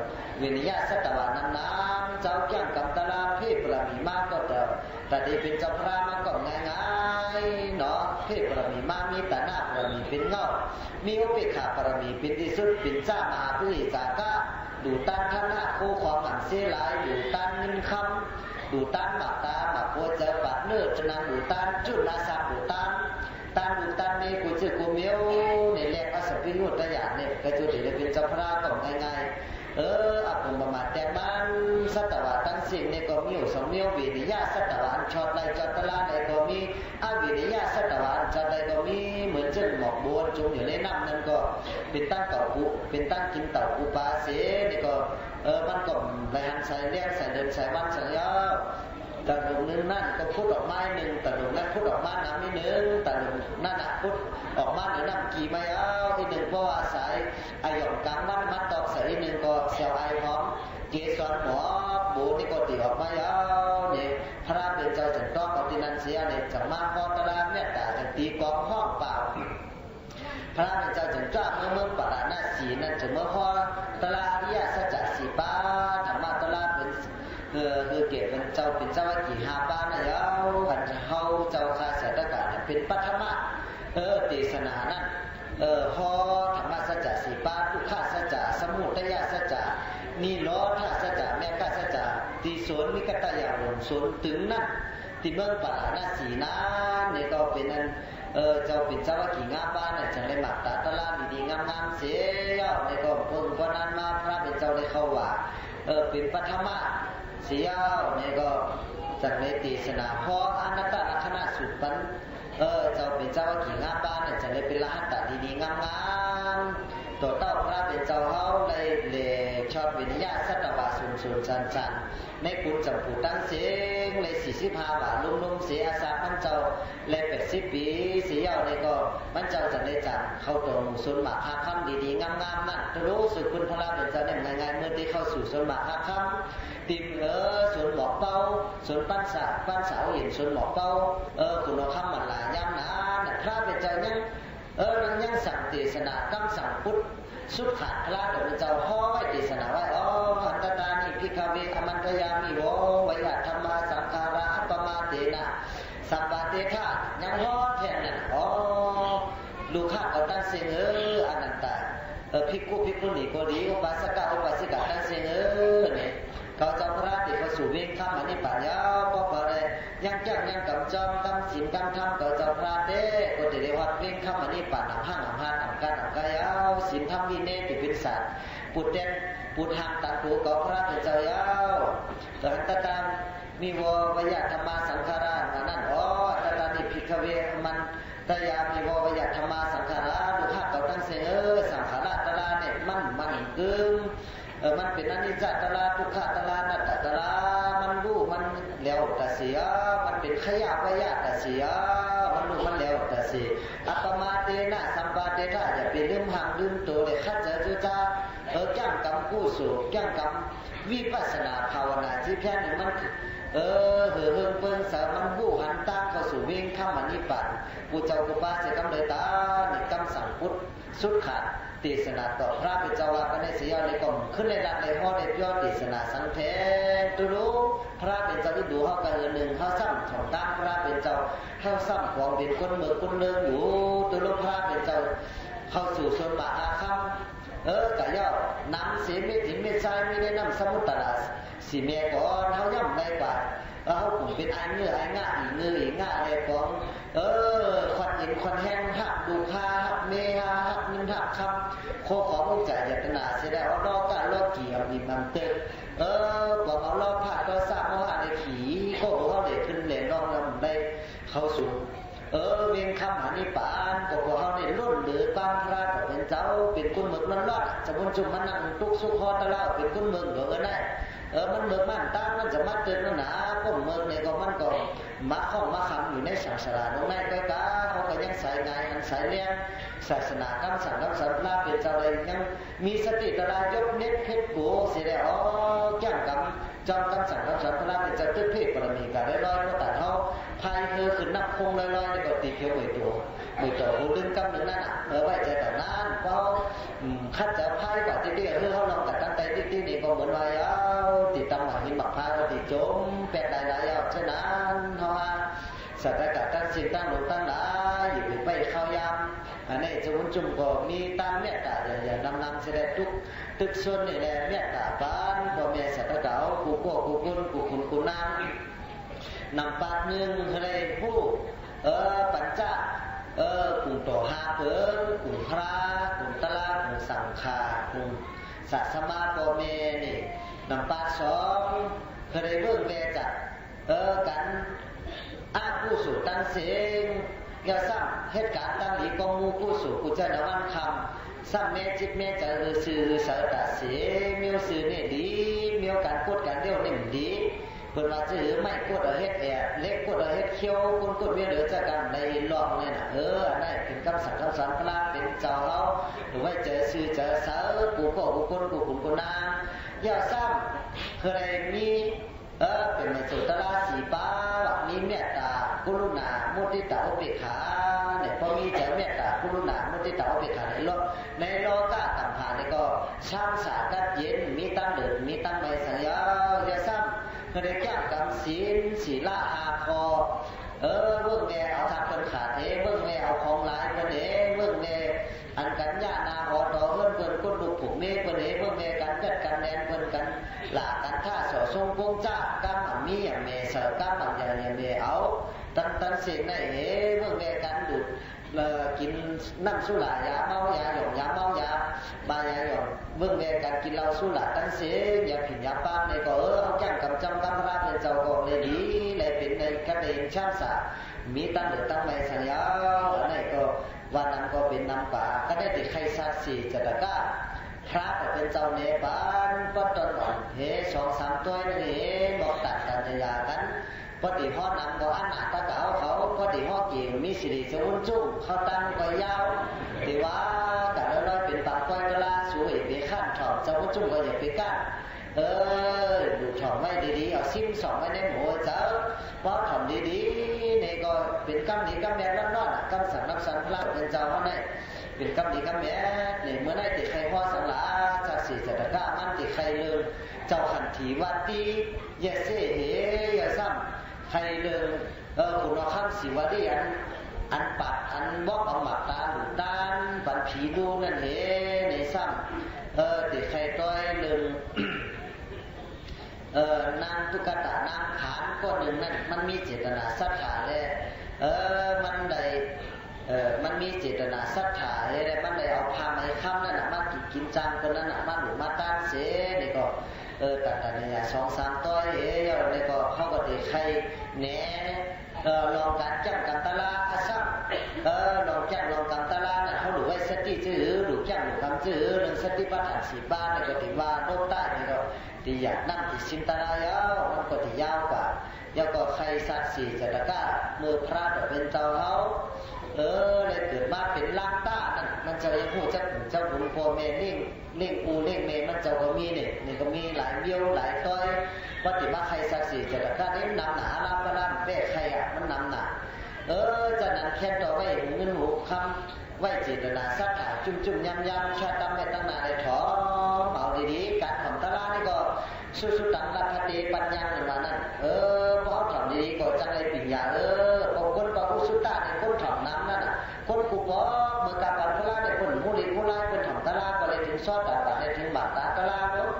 วิริยะสัตวะน้ำเจ้าแก้งกับตลาเพศประมีมากก็แต่ที่เป็นเจ้าพระมันก็ง่ายๆเนาะเพศประมีมากมีตาหน้าประมีเป็นเงามีอุเบกขาประมีเป็นที่สุดเป็นเจ้ามหาผู้หิจากะดูตันท่านหน้าคู่ความหันเสียหลายดูตันเงินคำดูตันหมากตาหมากโพเจอปัดเนื้อจนันดูตันจุลาสาดูตันดูตันนี่กูชื่อกูเมียวเนี่ยแรกอสพิยุตอย่างเนี่ยก็จุดเดี๋ยวเป็นเจ้าพระก็ง่ายๆอัปปมมาแต่บ้านสัตวะตั้งสิ่งเนี่ยก็มีอยู่2เมียววิริยะสัตวะชอดไรจอดตลาดไหนก็มีอวิริยะสัตวะจอดไรก็มีเหมือนเช่นหมอกบัวจุ่มอยู่ในน้ำนั่นก็เป็นตั้งเต่าปูเป็นตั้งกินเต่าปูปลาเสนี่ก็มันก็ไปหันใส่เลี้ยงใส่เดินใส่วันใส่ยาวตะลุงนึงนั่นก็พุทธออกไม้หนึ่งตะลุงนั้นพุทธออกมาน้ำนี่หนึ่งตะลุงนั่นพุทธออกมาหนึ่งน้ำกี่ไม้อีกหนึ่งเพราะว่าสายไอหยองกลางมันมัดตอกใส่อีกหนึ่งก็เซลไอพร้อมเกสรหมอบูนี่ก็ตีออกมาเนี่ยพระเป็นเจ้าจันทร์ต้องเอาที่นั่นเสียเนี่ยจะมาพอตลาดเมตตาจะตีกองห้องเปล่าพระเป็นเจ้าจันทร์จ้าเมื่อปราณาสีนั่นจะเมื่อพอตลาดวิยาสัจจะสีป้าธรรมะตลาดเป็นคือเก็บเป็นเจ้าว่ากี่5 ป้านะยาวหันเฮาเจ้าคาเสตกาเป็นปัทมะเทศนานั่น พอธรรมสัจจะสีปาทุกขสัจจะสมุทัยสัจจะนิโรธสัจจะเมฆสัจจะที่สวนมิกตายาลงสวนถึงนั้นที่เมืองป่านาสีนั้นนี่ก็เป็นนั้นเจ้าเป็นเจ้ากี่งามบ้านน่ะจังได้หมักตาตะลาดีๆงามๆเสียนี่ก็เพิ่งพอนั้นมาพระเป็นเจ้าได้เข้าว่าเป็นปฐมะเสียนี่ก็จังได้ตีสนาพออนัตตลักษณะสุดปันเจ้าเป็นเจ้ากี่งามบ้านน่ะจังได้เป็นรหัสตาดีๆงามๆตัวเต้าพระเป็นเจ้าเฮาเลยชอบวิญญาสัตวะสูนๆสันๆในกุฏจำผูตั้งเสียงเลย45ว่าลุ่มๆเสียอาสามันเจ้าเลย80ปีเสียเอาเลยก็มันเจ้าจะได้จัดเข้าตรงศูนย์หมากหาคำดีๆงามๆนั่นรู้สึกคุณพระเป็นเจ้าได้ง่ายๆเมื่อที่เข้าสู่ศูนย์หมากหาคำติมศูนย์หมอกเป้าศูนย์ปั้นสาวเห็นศูนย์หมอกเป้าคุณเอาคำมันหลายย่ำนะพระเป็นเจ้ายังสั่งเทศนาตั้งสั่งพุทธสุดขาดพระเป็นเจ้าห้อไว้เทศนาไว้อันตตานิพิกเวอมันตยามิโววิยธรรมาสังขาราอัปปมาเตนะสัมปาเตธายังห้อแทนนั่นลูกข้าเอาตั้งเสียงอนันตาภิกขุณีก็ดีอุบาสกตั้งเสียงเนี่ยเขาเจ้าพระที่เขาสู่เวงข้ามอันนี้ป่ายาวก็พอเลยยังจักยังกำจอมกำศีลกำธรรมเขาเจ้าพระเด้ก็จะได้วัดเวงข้ามอันนี้ป่าหนังห้างหนังห้านหนังการหนังกายาวศีลธรรมวินัยที่เป็นศาสตร์ปุตเด่นปุตหังตัดหูเขาพระเป็นเจ้ายาวแต่หันตามมีววิยธรรมาสังขารานั่นตตานิภิกขเวมันตยามีววิยธรรมาสังขาราดูภาพเขาตั้งเสียงสังขาราตระเนี่ยมันกึ่งมันเป็นอนิจจตระทุกขตระนัตตระมันรู้มันแล้วแต่เสียมันเป็นขยะวิยะแต่เสียมันรู้มันแล้วแต่เสียอัปปมาเตนะสัมปาเตธาอย่าไปลืมหังลืมตัวเลยขัดเจอจุจ้าแก้งกำกู้สู่แก้งกำวิปัสสนาภาวนาที่แค่นี้มันเปิ้งสามันบูหันตาเข้าสู่วิ่งข้ามมันนิพพานกูเจ้ากูป้าเสกำเลยตาในกำสังพุทธสุดขาดเทศนาต่อพระเป็นเจ้าว่ากันในเสียในกล่อมขึ้นในดันในห้อในยอดเทศนาสังเทศตุรู้พระเป็นเจ้าที่ดูเขากันหนึ่งเขาซ้ำของตั้งพระเป็นเจ้าเขาซ้ำของเป็นคนเมืองคนเลิงอยู่ตุรู้พระเป็นเจ้าเข้าสู่ส่วนบาอาคัมกะย่อน้ำเสียไม่ถึงไม่ใช่ไม่ได้น้ำสมุทรราสีเมียก่อนเขาย่ำในป่าเขาผมเป็นไอ้เนื้อไอ้ง่าอีเนื้ออีง่าอะไรของควันเห็นควันแห้งหักดูคาหักเมฮาหักนินหักคำโคขององค์ใจยัตนาเสียได้ว่าลอกกะลอกเกี่ยวมีมันเตบอกเอาลอกผ่าก็ทราบว่าในขี่โคเขาเด็กขึ้นเหรียญลองแล้วได้เข้าสู่เวียงคำหานิปานก็พวกเขาเนี่ยรุ่นหรือตั้งพระเป็นเจ้าเป็นคุณเมืองมันรอดจะบุญจุมมันนั่งตุกสุขฮอตะเล่าเป็นคุณเมืองเหลือได้มันเมืองมันตั้งมันจะมาเตือนมันหนาพวกเมืองเนี่ยก็มันก็มาข้องมาคำอยู่ในสังสารตรงนั้นก็กาเขาก็ยังใส่ไงอันใส่เลี้ยงศาสนาคำสั่งคำสอนพระเป็นเจ้าเลยยังมีสติตระยกเน็ตเพชรกูเสียแล้วแก้มกำจอมคำสั่งคำสอนพระเป็นเจ้าตึ๊ดเพศปรมีการได้ลอยก็ตัดเขาพายขึ้นนับคงลอยๆในก็ตีเขียวไม่ตัวหูดึงกำหนึ่งนั่นไว้ใจแต่นั้นเพราะคัดจะพายกว่าที่เขาลองกัดตั้งใจที่นี่ก็เหมือนวายติดตามหาหินหมักพายก็ติดจมแปดหลายๆฉะนั้นเขาสัตว์กัดตั้งสิ่งตั้งหลงตั้งหลายอยู่ไปเข้ายำอันนี้จะวุ่นจุ่มก็มีตามเมตตาอย่างนำเสด็จทุกตึกส่วนนี่แหละเมตตาปานพ่อแม่สัตว์เก่ากูพ่อกูคุณกูคุณกูนำปากหนึ่งอะไรผู้ปัญจกลุ่มต่อหาเพิ่งกลุ่มพระกลุ่มตะลากลุ่มสังขากลุ่มสัตสมาโกเมนี่นำปากสองเคยเบิ่งแวจัดกันอ้าผู้สู่ตั้งเสียงอย่าซ้ำเหตุการณ์ตั้งหลีกองมูผู้สู่กุจนาวันคำซ้ำเมจิตเมจะสื่อสารตัดเสียมีสื่อเนี่ยดีมีการพูดกันเดียวเนี่ยดีเพิ่นว่าจะไม่กดเอาเฮ็ดแอบเล็กกดเอาเฮ็ดเคี้ยวคนกดเวียนเหลือจากกันในลองเนี่ยน่ะอันนั้นเป็นคำสั่งคำสอนพระเป็นเจ้าเราหรือว่าเจอชื่อเจอเสากูก็กูคนกูขุนกูนางอย่าซ้ำเคยมีเป็นในสุตระสีป้ามีเมตตากรุณามุทิตาอุเบกขาเนี่ยพอมีใจเมตตากรุณามุทิตาอุเบกขาในโลกาตัมหาเนี่ยก็ช่างสากัดเย็นมีตั้งเดินมีตั้งใบสัญญาอย่าซ้ำเคยแก้กรรมศีลอาคอเบิ่งแม่เอาทางคนขาดเบิ่งแม่เอาของหลายคนเบิ่งแม่อ หลักการท่าสอทรงกงจ้าก้ามอันมีอย่างเมเสอก้ามอันอย่างเมเอาตันเสียงในเมื่อเมการดูดกินน้ำสุรายาเมายาหยองยาเมายาบายาหยองเมื่อเมการกินเหล้าสุราตันเสียยาผิดยาป้าในก็เอาแก้มกำจำกำพระเป็นเจ้าก็เลยดีเลยเป็นในกระเด็นช่างสามีตั้งหรือตั้งไม่สัญญาอันไหนก็วันนั้นก็เป็นน้ำป่าก็ได้ติดไข่ซาสีจัดก้าพระก็เป็นเจ้าเนปาลก็ตอนหลังเฮ2-3ตัวนี่บอกตัดกันจะยากันพอดีพ่อนำก็อันหนาตะเก่าเขาพอดีพ่อเกี่ยวมีสิริจะวุ่นจุ้งเขาตั้งก็ยาวแต่ว่าแต่ละน้อยเป็นปากก้อยกะลาสวยไปขั้นถอดจะวุ่นจุ้งก็อย่าไปกั้นดูถอดไว้ดีๆเอาซิมสองไว้ในหัวเจ้าพอถอดดีๆนี่ก็เป็นกำดีกำแม่ร้อนๆกำสังนับสันพระเป็นเจ้าเขาเนี่ยเป็นกำดีกำแม่เนี่ยเมื่อได้ติดใครพ่อสังหลาจากสี่จัตก้ามันติดใครลืมเจ้าขันถีวัดตีเยเซ่เฮยซ้ำใครเดินคุณเอาข้ามสิวะดิอันปัดอันบอกเอาหมักตาหลุดตานปันผีดูนั่นเฮในซ้ำติใครต้อยเดินนางตุกตานางขานก็หนึ่งนั่นมันมีเจตนาศรัทธาเลยมันได้มันมีเจตนาศรัทธาเลยมันได้เอาพาไม้ค้ำนั่นน่ะมากินจังคนนั้นน่ะมาหรือมาต้านเสนี่ก็ตัดเนี่ย2-3ต้อยนี่ก็เขาก็ติใครแหน่ลองการจับกันตลาอาซับลองจับลองกันตลาน่ะเขาหรือว่าสติจื้อหรือจับหรือคำจื้อหนึ่งสติปัฏฐาน4บ้านนี่ก็ติว่าโลกใต้นี่ก็ติอยากนั่งติสินตลายาวมันก็ติยาวกว่าแล้วก็ใครสัตว์4จัตก้ามือพระเป็นเจ้าเขาเลยเกิดมาเป็นล่างต้านั่นมันจะยังพูดเจ้าบุญพ่อแม่เล่งปูเล่งเมมันเจ้าก็มีนี่ก็มีหลายเบี้ยวหลายต้อยปฏิมาใครสักสี่จะได้ได้นำหนาลาบล้านเป้ใครมันนำหนาจะนั้นแค่ต่อไว้เงินหูคำไว้เจตนาสักขาจุ่มยำชาตำไปตั้งนานเลยถอเอาดีๆการทำตลาดนี่ก็สุตังรัตติปัญญาหนึ่งวันนั้นพอทำดีๆก็จังไรปิญญาพอคนก็สุตาเนี่ยคนทำน้ำนั่นคนกูปอเมื่อการตลาดเนี่ยคนผู้ดีผู้ร้ายคนทำตลาดก็เลยถึงซอดแต่ปัดเลยถึงบาดตาตลาดเนาะ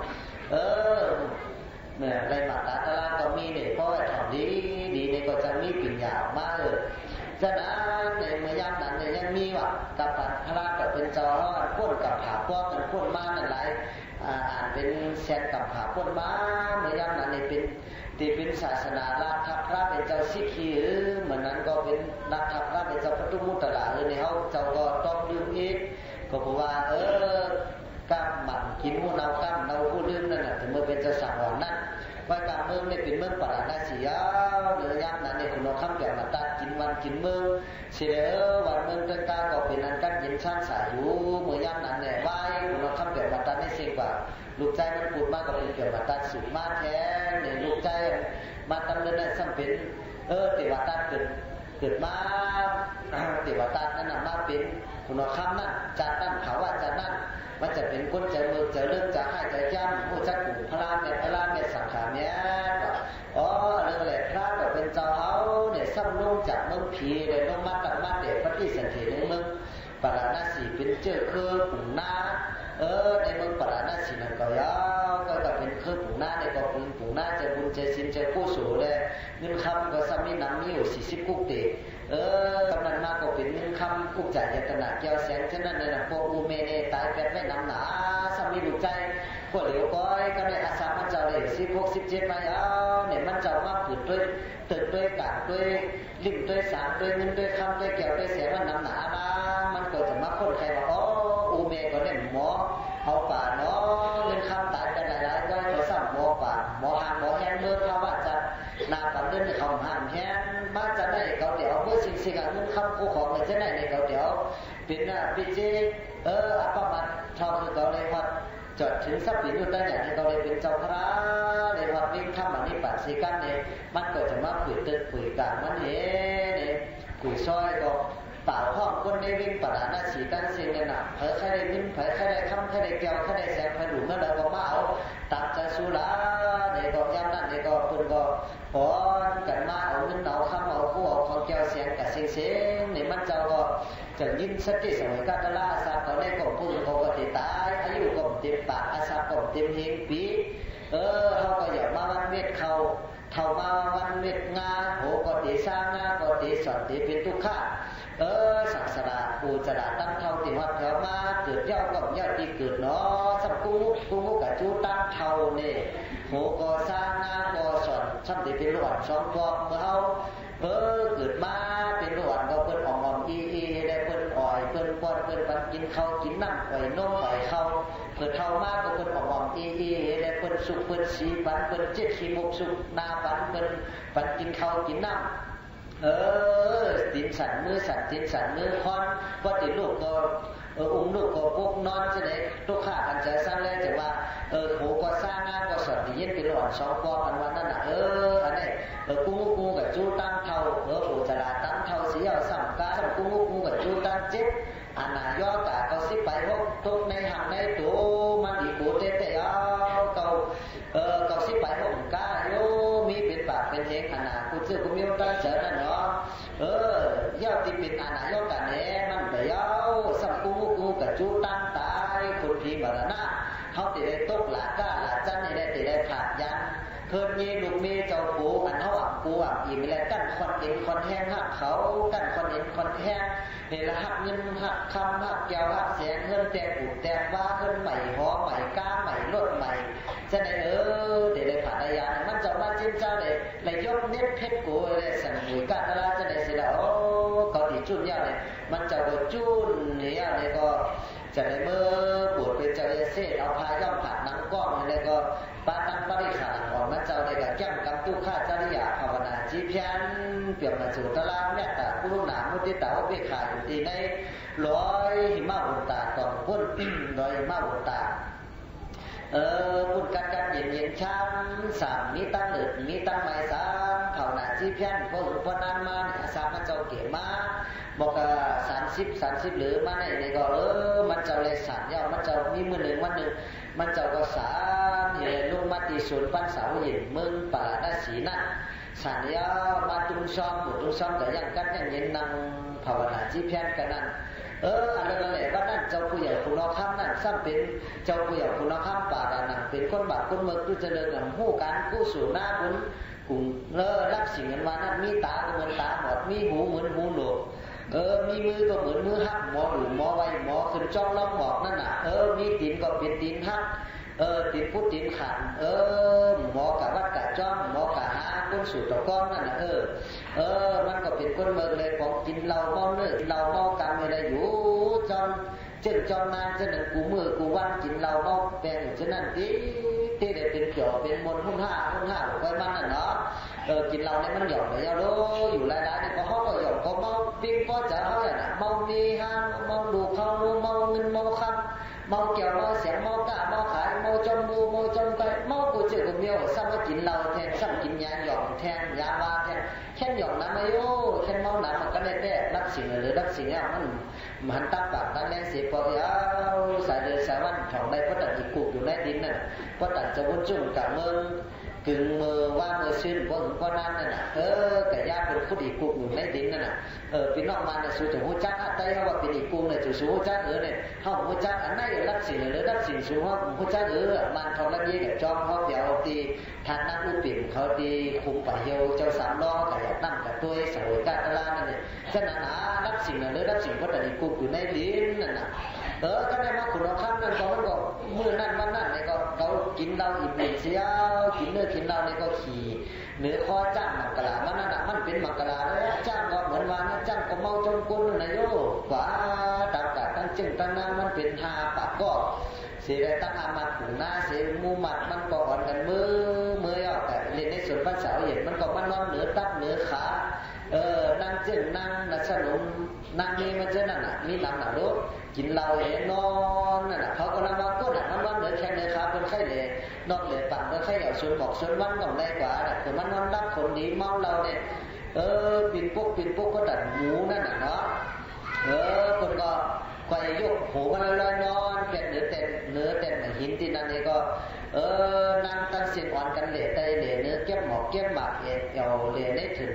เนี่ยไรบาดตาตลาดก็มีเนี่ยเพราะว่าทำดีเนี่ยก็จะมีปิญญามาฉะนั้นในเมื่อยามนั้นเนี่ยยังมีว่ากับพระกับเป็นเจ้าพ้นกับผาป้อกันพ้นมานั่นหลายอ่านเป็นแสนกับผาพ้นมาเมื่อยามนั้นเนี่ยเป็นที่เป็นศาสนาราชพระเป็นเจ้าสิขีเหมือนนั้นก็เป็นนักพระเป็นเจ้าปทุมมุตตะในเขาเจ้าก็ต้องลืมอีกก็เพราะว่าก้ามหมันกินหูเนาก้ามเนาผู้ลืมนั่นน่ะถึงเมื่อเป็นเจ้าสังวรนั้นว่าการเมืองเนี่ยเป็นเมืองปราณาสียหรือยามนั้นเนี่ยคุณเราข้ามแบบมาตัดกินวันกินเมืองเสียวันเมืองต้นกาก็เป็นอันกันเย็นช่างสายอยู่เมื่อยามนั้นเนี่ยว่าคุณเราข้ามแบบมาตัดไม่เสียกว่าลูกใจมันพูดมากก็เป็นแบบมาตัดสุดมาแท้เนี่ยลูกใจมาตำเนินนั่นสัมเป็นเทวตาเกิดมาเทวตานั่นน่ะมาเป็นคุณเราข้ามนั่นจากนั่นเขาว่าจากนั่นมันจะเป็นคนใจมือจะเริ่มจะให้ใจย่ำผู้จักกุ่มพระเมตสังขารเนี่ยเรื่องอะไรพระก็เป็นเจ้าเขาเนี่ยซ้ำลงจากเมืองผีเลยลงมาตัดมาเด็กปฏิสันติในเมืองปราณสีเป็นเจ้าคือกลุ่มนาในเมืองปราณสีนั่นก็ยาวก็เป็นคือกลุ่มนาในก็เป็นกลุ่มนาจะบุญจะสินจะกู้สูเลยเงินคำก็ซ้ำมีน้ำมีอยู่40กุ๊กเตกำนันมาก็เป็นเงินคำกุ๊กจ่ายยตนาเกี่ยวแสงฉะนั้นเลยนะพวกอูเมเนตายแปดไม่นำหนาซ้ำมีลูกใจพวกเหลียวก้อยก็ได้อาสามันเจ้าเลย16-17มาเนี่ยมันเจ้ามาผืดด้วยตึกด้วยกาดด้วยลิ้มด้วยสารด้วยเงินด้วยคำด้วยแก้วด้วยเสียมันนำหนาละมันก็จะมาคนใครว่าอูเมก็ได้หมอเอาป่าเนาะเงินคำตายกันหลายๆก็เขาสั่งหมอป่าหมอหางหมอแห้งเมื่อเขาว่าจะนาปั่นเดินเขาหางแห้งมาจะได้เขาเดี๋ยวเมื่อสิ่งเงินคำกู้ของเลยจะได้ในเขาเดี๋ยวเป็นพิจิอัปมัดชาวคือเขาเลยวัดจอดถึงสับปีนุตั้งอย่างนี้เขาเลยเป็นเจ้าพระเลยวัดวิ่งข้ามมานี่ปัดสีกันเนี่ยมันก็จะมาขุยตึกขุยกลางมันเนี่ยขุยซอยก็เปล่าห้องคนได้วิ่งปราณาสีกันเสียงเนี่ยนะเผยใครได้วิ่งเผยใครได้คำใครได้แก้วใครได้แสงใครหลุมนั่นแล้วก็มาเอาตัดจะสุราเนี่ยก็ย้ำนั่นเนี่ยก็คุณก็พอนกันมาเอาเงินเอาคำเอาคู่เอาของแก้วเสียงกับเสียงเนี่ยมันเจ้าก็จะยินสติสมัยกัตลาอาสาเขาได้ก็พูดเขาก็ติดตายอายุก็เต็มปากอาสาก็เต็มเฮงปี เขาก็อยากมาวันเม็ดเขาเท่ามาวันเม็ดงาโหก็ตีสร้างงาก็ตีสอนตีเป็นทุกข้าสักสระปูจระตั้งเท่าตีวัดแถวมาเกิดเย้าก็เย้าตีเกิดเนาะสัมกูกับจูตั้งเท่าเนี่ยโหก็สร้างงาก็สอนซ้ำตีเป็นหลวดสองตัวเมื่อเขาเกิดมาเป็นหลวดก็เพิ่นอ่อมอีได้เพิ่นอ่อยเพิ่นป้อนเพิ่นปันกินข้าวกินน้ำอ่อยนมอ่อยข้าวเพิ่นเท่ามากก็เพิ่นอ่อมอีได้เพิ่นสุกเพิ่นสีปันเพิ่นเจ็ดขี้มุกสุกนาปันเพิ่นปันกินข้าวกินน้ำตินสันมือสันตินสันมือคอนพอติลูกก็อุ้มลูกก็พวกนอนจะได้ลูกข้ากันจะสร้างแล้วจะว่าโหก็สร้างงานก็สอนที่เย็นเป็นหลอนสองปอกันวันนั้นน่ะอันนี้กูกับจูตั้งเท่าปูจราตั้งเท่าเสียวสัมกาสัมกูกับจูตั้งเจ็บอันน่ะย่อกะก็สิไปพวกทุกในหังในตัวมันอีกูเตะเขาสิไปพวกกาโยมีเป็นปากเป็นเองอันน่ะกูซื้อกูมีตั้งเจอนั่นเนาะย่อที่เป็นอันน่ะย่อกะแหนมันไปย่อสัมกูกับจูตั้งตายคนพีมรณะเขาติได้ตกหลากาหลาจันนี่ได้ติได้ขาดยันเพิ่นมีลูกมีเจ้าปูอันเขาอ่ะปูอ่ะอีไม่แล้วกั้นคอนเอ็นคอนแห้งหักเขากั้นคอนเอ็นคอนแห้งเฮละหักเงินหักคำหักแก้วหักแสงเงินแต่ปูแต่ว่าเงินใหม่หอใหม่ก้าใหม่รถใหม่จะได้ติได้ขาดยานมันจะมาจิ้มเจ้าเลยยกเน็ตเพชรกูเลยสั่งหวยกัดอะไรจะได้สิละเขาติจุนยาเลยมันจะก็จุนเนี่ยเลยก็จะได้เมื่อบวชเป็นเจ้าเสด็จเอาพาย่อมผ่านนังก้องเลยก็ปาตังปริขารออกมาเจ้าได้กับแก้มกับตุข้าจริยาภาวนาจีเพียนเปี่ยมมาสู่ตะลามเนี่ยแต่กุลุนามุติตาอุเบกขาอยู่ที่ในร้อยหิมะบุตาต่อพุ่นร้อยหิมะบุตาพุ่นกันเย็นช้ำสามมีตั้งหนึ่งมีตั้งไม้สามภาวนาจีเพียนพวกนั้นมาสามมันเจ้าเกี่ยมาบอกว่า30หรือมาไหนนี่ก็มันจะเลยสั่นย่อมันจะมีมือหนึ่งวันหนึ่งมันจะก็สามเห็นลุงมาตีศูนย์ปั้นเสาเห็นมึงป่าหน้าสีนั่นสั่นย่อมาตุ้งซ้อมแต่ยังกันยังเย็นนั่งภาวนาจีเพียนกันนั่นอันนั้นแหละว่านั่นเจ้าผู้ใหญ่คุณน้องข้ามนั่นซ้ำเป็นเจ้าผู้ใหญ่คุณน้องข้ามป่าดันนั่นเป็นคนบาปคนเมืองตู้เจริญหนังหู้การกู้สู่หน้าคุณกลุ่มรับสิ่งเงินมานั่นมีตาก็เหมือนตาบอดมีหูเหมือนหูหนวกมีมือก็เหมือนมือหักหมอหลุมหมอไว้หมอขึ้นจ้องล้อมบอกนั่นน่ะมีตีนก็เป็นตีนหักตีนพุทธตีนขันหมอกะวัดกะจ้องหมอกะหาคนสู่ตะก้อนนั่นน่ะมันก็เป็นคนเมืองเลยของกินเหล้าเมาเนื้อเหล้าเมากำอะไรอยู่จอนเช่นจอนนานเช่นหนึ่งกูมือกูวันกินเหล้าเมาแปลงอยู่เช่นนั้นที่ได้เป็นเกี่ยวเป็นมนหุ้นห้าไว้มันน่ะเนาะกินเหล้าเนี่ยมันหยอกเลยโลอยู่รายได้เนี่ยเขาก็หยอกเขาเมาปิ้งก็จะเขาอย่างน่ะเมามีห้างเมาดูเขาเมาเงินเมาคำเมาเกี่ยวเมาเสียงเมากะเมาขายเมาจมบูเมาจมไปเมากูเจอกูเมียวซ้ำมากินเหล้าแทนซ้ำกินยาหยอกแทนยาวาแทนแค่หยอกน้ำมาโย่แค่เมาหนามันก็ได้แต่รับสิ่งหรือรับสิ่งเนี่ยมันตั้งปากตั้งแรงเสียพอสายเดือนสายวันของในพระตัดจิกุอยู่ในดินน่ะพระตัดจะวุ่นจุ่มกับเมืองกึ่งมือว่ามือซึ้นพอถึงพอนั้นน่ะแต่ยาเป็นคุดอีกุอยู่ในดินน่ะพี่น้องมาเนี่ยสู่จะหูจักอะไรเขาว่าเป็นอีกุเนี่ยจะสู่หูจักเนี่ยเขาหูจักอันนั้นรับสิ่งหรือรับสิ่งสู่เขาหูจักมันทองละยี่กับจอมเขาเดี๋ยวตีทานนักอุปิ่มเขาตีคุมป่าเยียวเจ้าสามล้อกับอยากนั่งกับตัวสวยกาตลานั่นเนี่ยฉะนั้นรับสิ่งหรือรับสิ่งพระตัดจิกุอยู่ในดินน่ะก็ได้มาขุนเอาข้ามนั่นก็มันก็มือนั่นวันนั่นเนี่ยก็เขากินเราอิ่มเสียกินเนื้อกินเราเนี่ยก็ขี่เนื้อคอจ้างมังกรมันนั่นมันเป็นมังกรแล้วจ้างก็เหมือนวันจ้างก็เมาจนกุนนายโย่กว่าตามกะตั้งจึงตั้งนั่งมันเป็นหาปากก็เสียตั้งอามาถุงหน้าเสียมูมัดมันก็อ่อนกันมือแต่เรียนในส่วนภาษาเห็นมันก็มันนอนเหนือตับเหนือขานั่งจึงนั่งนัสนุนนั่งนี่มันจะนั่นน่ะมีน้ำหนักรถกินเหล้าเนอนนั่นน่ะเขาก็นั่งว่าก้นมันวันเหนือแค่เหนือขาเป็นไข้เลยนอนเลยปั่นเป็นไข้เหยาส่วนบอกส่วนวันก็ได้กว่าแต่มันนอนรับคนดีเมาเราเนี่ยปิ่นปุ๊กก็ตัดหมูนั่นน่ะเนาะคนก็ไกวยกหูมันลอยนอนเป็นเนื้อเต็มหินที่นั่นนี่ก็นั่งตั้งเสียงอ่อนกันเหล่ไตเหล่เนื้อเก็บหมอกเก็บหมากเอาเหล่ได้ถึง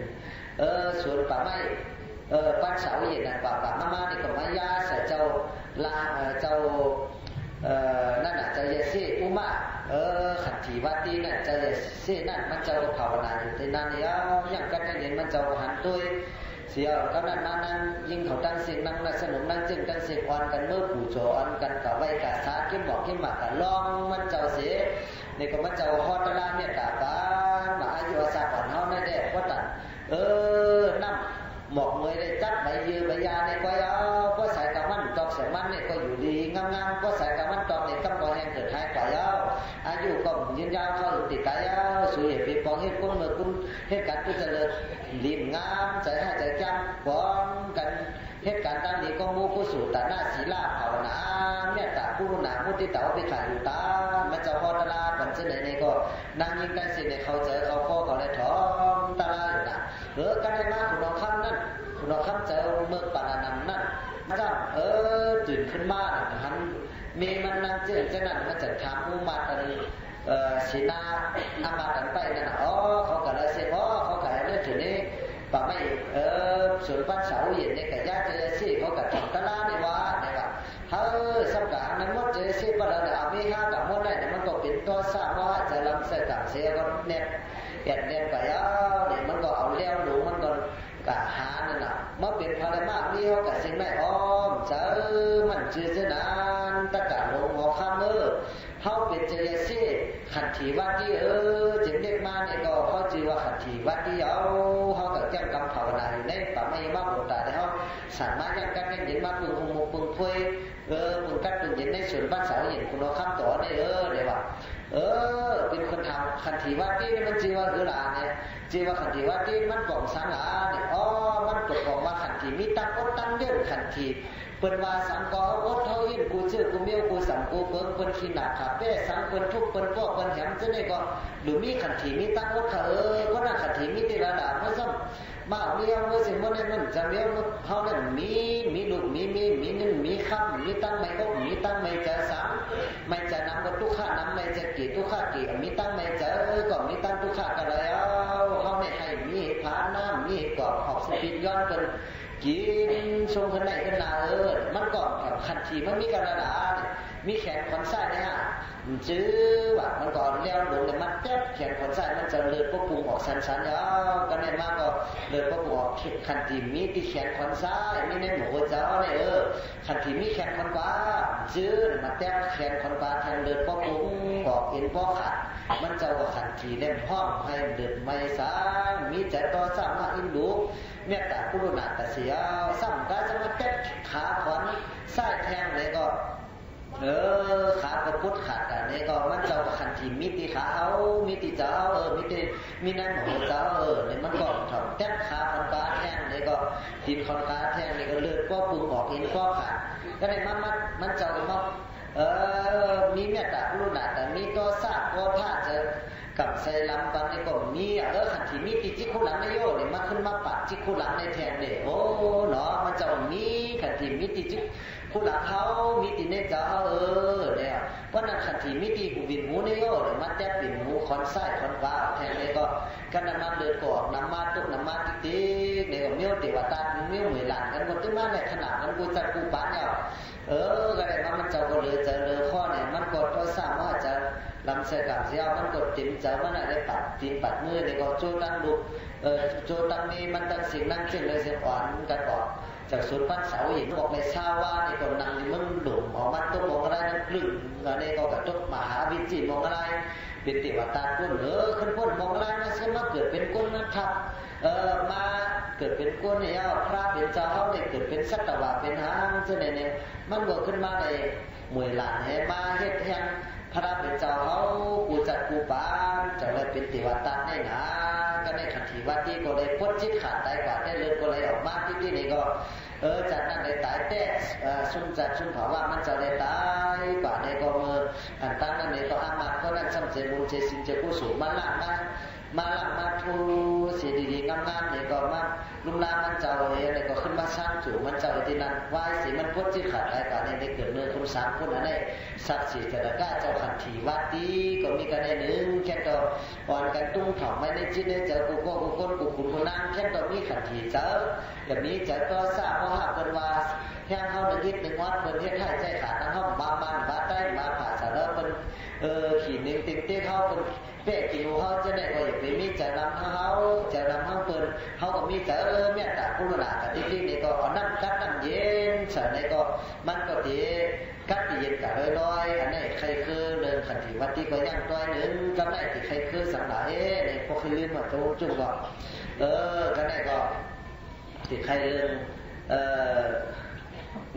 สวนป่าไม้ปั้นเสาเย็นป่ามานี่ก็มายาใส่เจ้าลาเจ้านั่นน่ะเจ้ายาซีอุมาขัดที วัดที่นั่นจะเสียนั่นมันจะภาวนาอยู่ที่นั่นเนี่ยอย่างกันเห็นมันจะหันตัวเสียก็นั่นมานั่งยิงเขาตั้งเสียงนั่งสนุกนั่งจึงตั้งเสียงอ่อนกันเมื่อผู้โจอ่อนกันกับไว้กับสาเข้มบอกเข้มหมักกับลองมันเจ้าเสียนี่ก็มันเจ้าฮอตลาเนี่ยกะบ้านมาอายุอาสาก่อนเฮาได้เด็กว่าตัดน้ำหมอกเมยได้จับใบยือใบยาในก้อยเอาก็ใส่กำมันจอกเสียมันเนี่ยก็อยู่ดีงามๆก็ใส่กำมันจอกเนี่ยกำก็แห้งเกิดหายก้อยเอาอายุก็ยืนยาวเข้าติดกายเอาสุยปีปองเฮ็ดกุ้งเมื่อกุ้งเฮ็ดการกุศลลีมงามใจให้ใจจำป้องกันเหตุการณ์ตั้งนี้ก็มูผู้สู่ตาหน้าศีลาภาวนาเนี่ยตาผู้หนาผู้ที่ตาไปขาอยู่ตามันจะพอตลาดมันจะไหนนี่ก็นั่งยิงกันสิเนี่ยเขาเจอเขาพ่อเขาเลยท้องตลาดอยู่นะกันได้มาคุณน้องคำนั่นคุณน้องคำเจอเมื่อปานานันนั่นจ้าตื่นขึ้นมาหันมีมันนั่งเจอจะนั่นมันจะถามมูมาตันศีนาอามาตันไปนั่นเขาก็เลยเสียเขาก็เลยถึงนี้ป่าไม่ส่วนบ้านเสาเย็นเนี่ยกับญาติเจอสิเขากับถมตะลาในว่าเนี่ยว่าสังกัดนั้นมดเจอสิบ้านเราเนี่ยเอาไม่ห้ากับมดได้เนี่ยมันก็เป็นตัวสร้างว่าจะลำเสกับเสียก็เน็ตเน็ตไปเนี่ยมันก็เอาเลี้ยวหนูมันก็กะหานั่นน่ะมาเป็นพลังมากนี่เขากับสิ่งไม่อ้อมเจอมันจืดเสนานตะกะลงหัวข้ามเขาเป็นเจริญสิขันถีวัดที่จึงเด็กมาเนี่ยก็เขาจือว่าขันถีวัดที่เขากับแก้มกำภาวนาอยู่ในป่าไม่ว่าหมดแต่เขาสั่นมาอย่างกันเห็นมาปึงหงมุปึงพุยปึงกัดปึงเห็นในส่วนบ้านเสาเห็นคุณเอาข้ามต่อได้เลยว่าเป็นคนทำขันถีวัดที่มันจือว่าคือหลานเนี่ยจือว่าขันถีวัดที่มันกล่องสังหาเนี่ยมันตกบอกว่าขันถีมีตั้งอดตั้งเยื่อขันถีเปิ้นว่าสังกออดเท่าหินกูชื่อกูเมียวกูสังกูเปิ้นเปิ้นขี้หนักขับเป้สังเปิ้นทุกเปิ้นพวกเปิ้นแหมจะได้ก็หรือมีขันถีมีตั้งอดเขาก็น่าขันถีมีติระดับเมื่อซ้ำมาเมียวเมื่อสิ่งนั้นมันจะเมียวเฮานั้นมีลูกมีนั่นมีค่ำมีตั้งไม่ก็มีตั้งไม่จะสังไม่จะนำก็ทุกข้านำไม่จะกี่ทุกข้ากี่มีตั้งไม่จะก็มีตั้งทุกข้าก็เลยเฮาไม่ให้มีผาน้ำมีกอบออกสปิดย้อนเปิ้นกินชมคนไหนกันนามันก่อนขันทีมันมีกระดาษมีแขนขนซ้ายเนี่ยจื้อแบบมันก่อนเลี้ยวลงเนี่ยมันเจ็บแขนขนซ้ายมันจะเลือดพวกปุงออกสันๆแล้วกันเนี่ยมากก็เลือดพวกปุงออกขันทีมีที่แขนขนซ้ายมีในหมูเจ้าเนี่ยขันทีมีแขนขนขวาจื้อมันเจ็บแขนขนขวาแทนเลือดพวกปุงออกเอ็นพวกขาดมันจะว่าขันทีเล่มห้องให้เดือดไม่สางมีใจต่อสร้างมาอินดูเมื่อแต่ผู้หนาแต่เสียซ้ำก็จะมาเจ็บขาขวัญไส้แทงเลยก็ขาก็พุทธขาดกันนี่ก็มันเจ้าขันทีมิติขามิติเจ้ามีนั่นหมูเจ้าเนี่ยมันก็ถอดแจ็บขาขอนกาแทงนี่ก็ตีนขอนกาแทงนี่ก็เลือดก็ปุงออกเอ็นก็ขาดก็เลยมันเจ้ามามีเมื่อแต่ผู้หนาแต่มีตัวซากก็ถ้าจะกับใส่ลำปันนี่ก็มีขันทีมีติจิคุหลังในโยเนี่ยมาขึ้นมาปัดจิคุหลังในแทนเนี่ยโอ้เนาะมันจะมีขันทีมีติจิคุหลังเขามีติในเจ้าเนี่ยเพราะนั้นขันทีมีติหูบินหูในโยเนี่ยมันแทบบินหูคอนไส้คอนฟ้าแทนเลยก็กันน้ำเลือดกอกน้ำมาตุกน้ำมาติ๊กเนี่ยก็เมี้ยวเทวตาเมี้ยวเหมือนหลานกันคนที่มาในขนาดนั้นกูจัดกูปั้นเนี่ยก็ได้มันเจ้าก็เลยเจอเลยข้อเนี่ยมันกดก็สร้างว่าจะลำเสกับเสียมันกดจิ้มเจอมันอะไรปัดจิ้มปัดมือเนี่ยก็โจตั้งดูโจตั้งนี้มันตั้งสิ่งนั่งจึงเลยเสียอ่อนกันก่อนจากสุดปั้นเสาหินบอกในซาว่าเนี่ยก็นั่งมันหลุมออกมันตัวมองอะไรนั่นกลึ่งเนี่ยก็กระตุกมหาวิจิตมองอะไรเป็นเทวตาก้นขึ้นพ้นมองอะไรมาเสียมาเกิดเป็นก้นนะครับมาเกิดเป็นก้นเนี่ยพระเป็นเจ้าเขาเนี่ยเกิดเป็นสัตวะเป็นหางเช่นเนี่ยมันก็ขึ้นมาในมวยหลานให้มาเฮ็ดแห่งพระเป็นเจ้าเขากูจัดกูปานจะเลยเป็นเทวตาแน่นะก็ในขันทีวัดที่ก็เลยพ้นจิตขาดตายกว่าได้เลยก็เลยออกมาที่นี่ก็จัดนั่นเลยตายแต่ซุ่มจัดซุ่มเผาว่ามันจะได้ตายกว่าในก็มืออันตั้งนั่นเลยก็อามาเพราะนั้นซ้ำเจมุนเจสินเจกู้สูงมาล่างนะ มาหลังมาทูสีดีๆงามๆนี่ก็มาลุมลามันเจ้าอะไรก็ขึ้นมาสร้างจู่มันเจ้าที่นั่นวายสีมันพุทธที่ขาดอะไรกันในเกิดเนื้อคุณสามคนอะไรศักดิ์สิทธิ์แต่ก้าเจ้าขันทีวัดดีก็มีกันในหนึ่งแค่ตัวอ่อนกันตุ้งถ่อมไม่ในจิตในเจอกูก็กูคนกูขุนกูนั่งแค่ตัวมีขันทีเจอแบบนี้เจอก็ทราบว่าหากเป็นว่าแห้งเข้าหนึ่งยิดหนึ่งวัดเป็นเทียบไทยใจขาดทั้งห้องบ้ามันบ้าใต้บ้าผ่าสารเป็นขี่หนึ่งติ่งเตี้ยเข้าเป็นเป๊ะกิวเขาจะได้ก็อย่างนี้จะนำเขาจะนำเขาเปิดเขาก็มีแต่เมียแต่ผู้หนาแต่ที่นี่ก็เอาน้ำกัดน้ำเย็นเสร็จในก็มันก็ตีกัดตีเย็นกับลอยๆอันนี้ใครคือเดินขันทีวัดที่ก็ย่างตัวหนึ่งก็ได้ที่ใครคือสังหารในพวกคือลืมมาตัวจุ่มก็ก็ได้ก็ที่ใครเรื่อง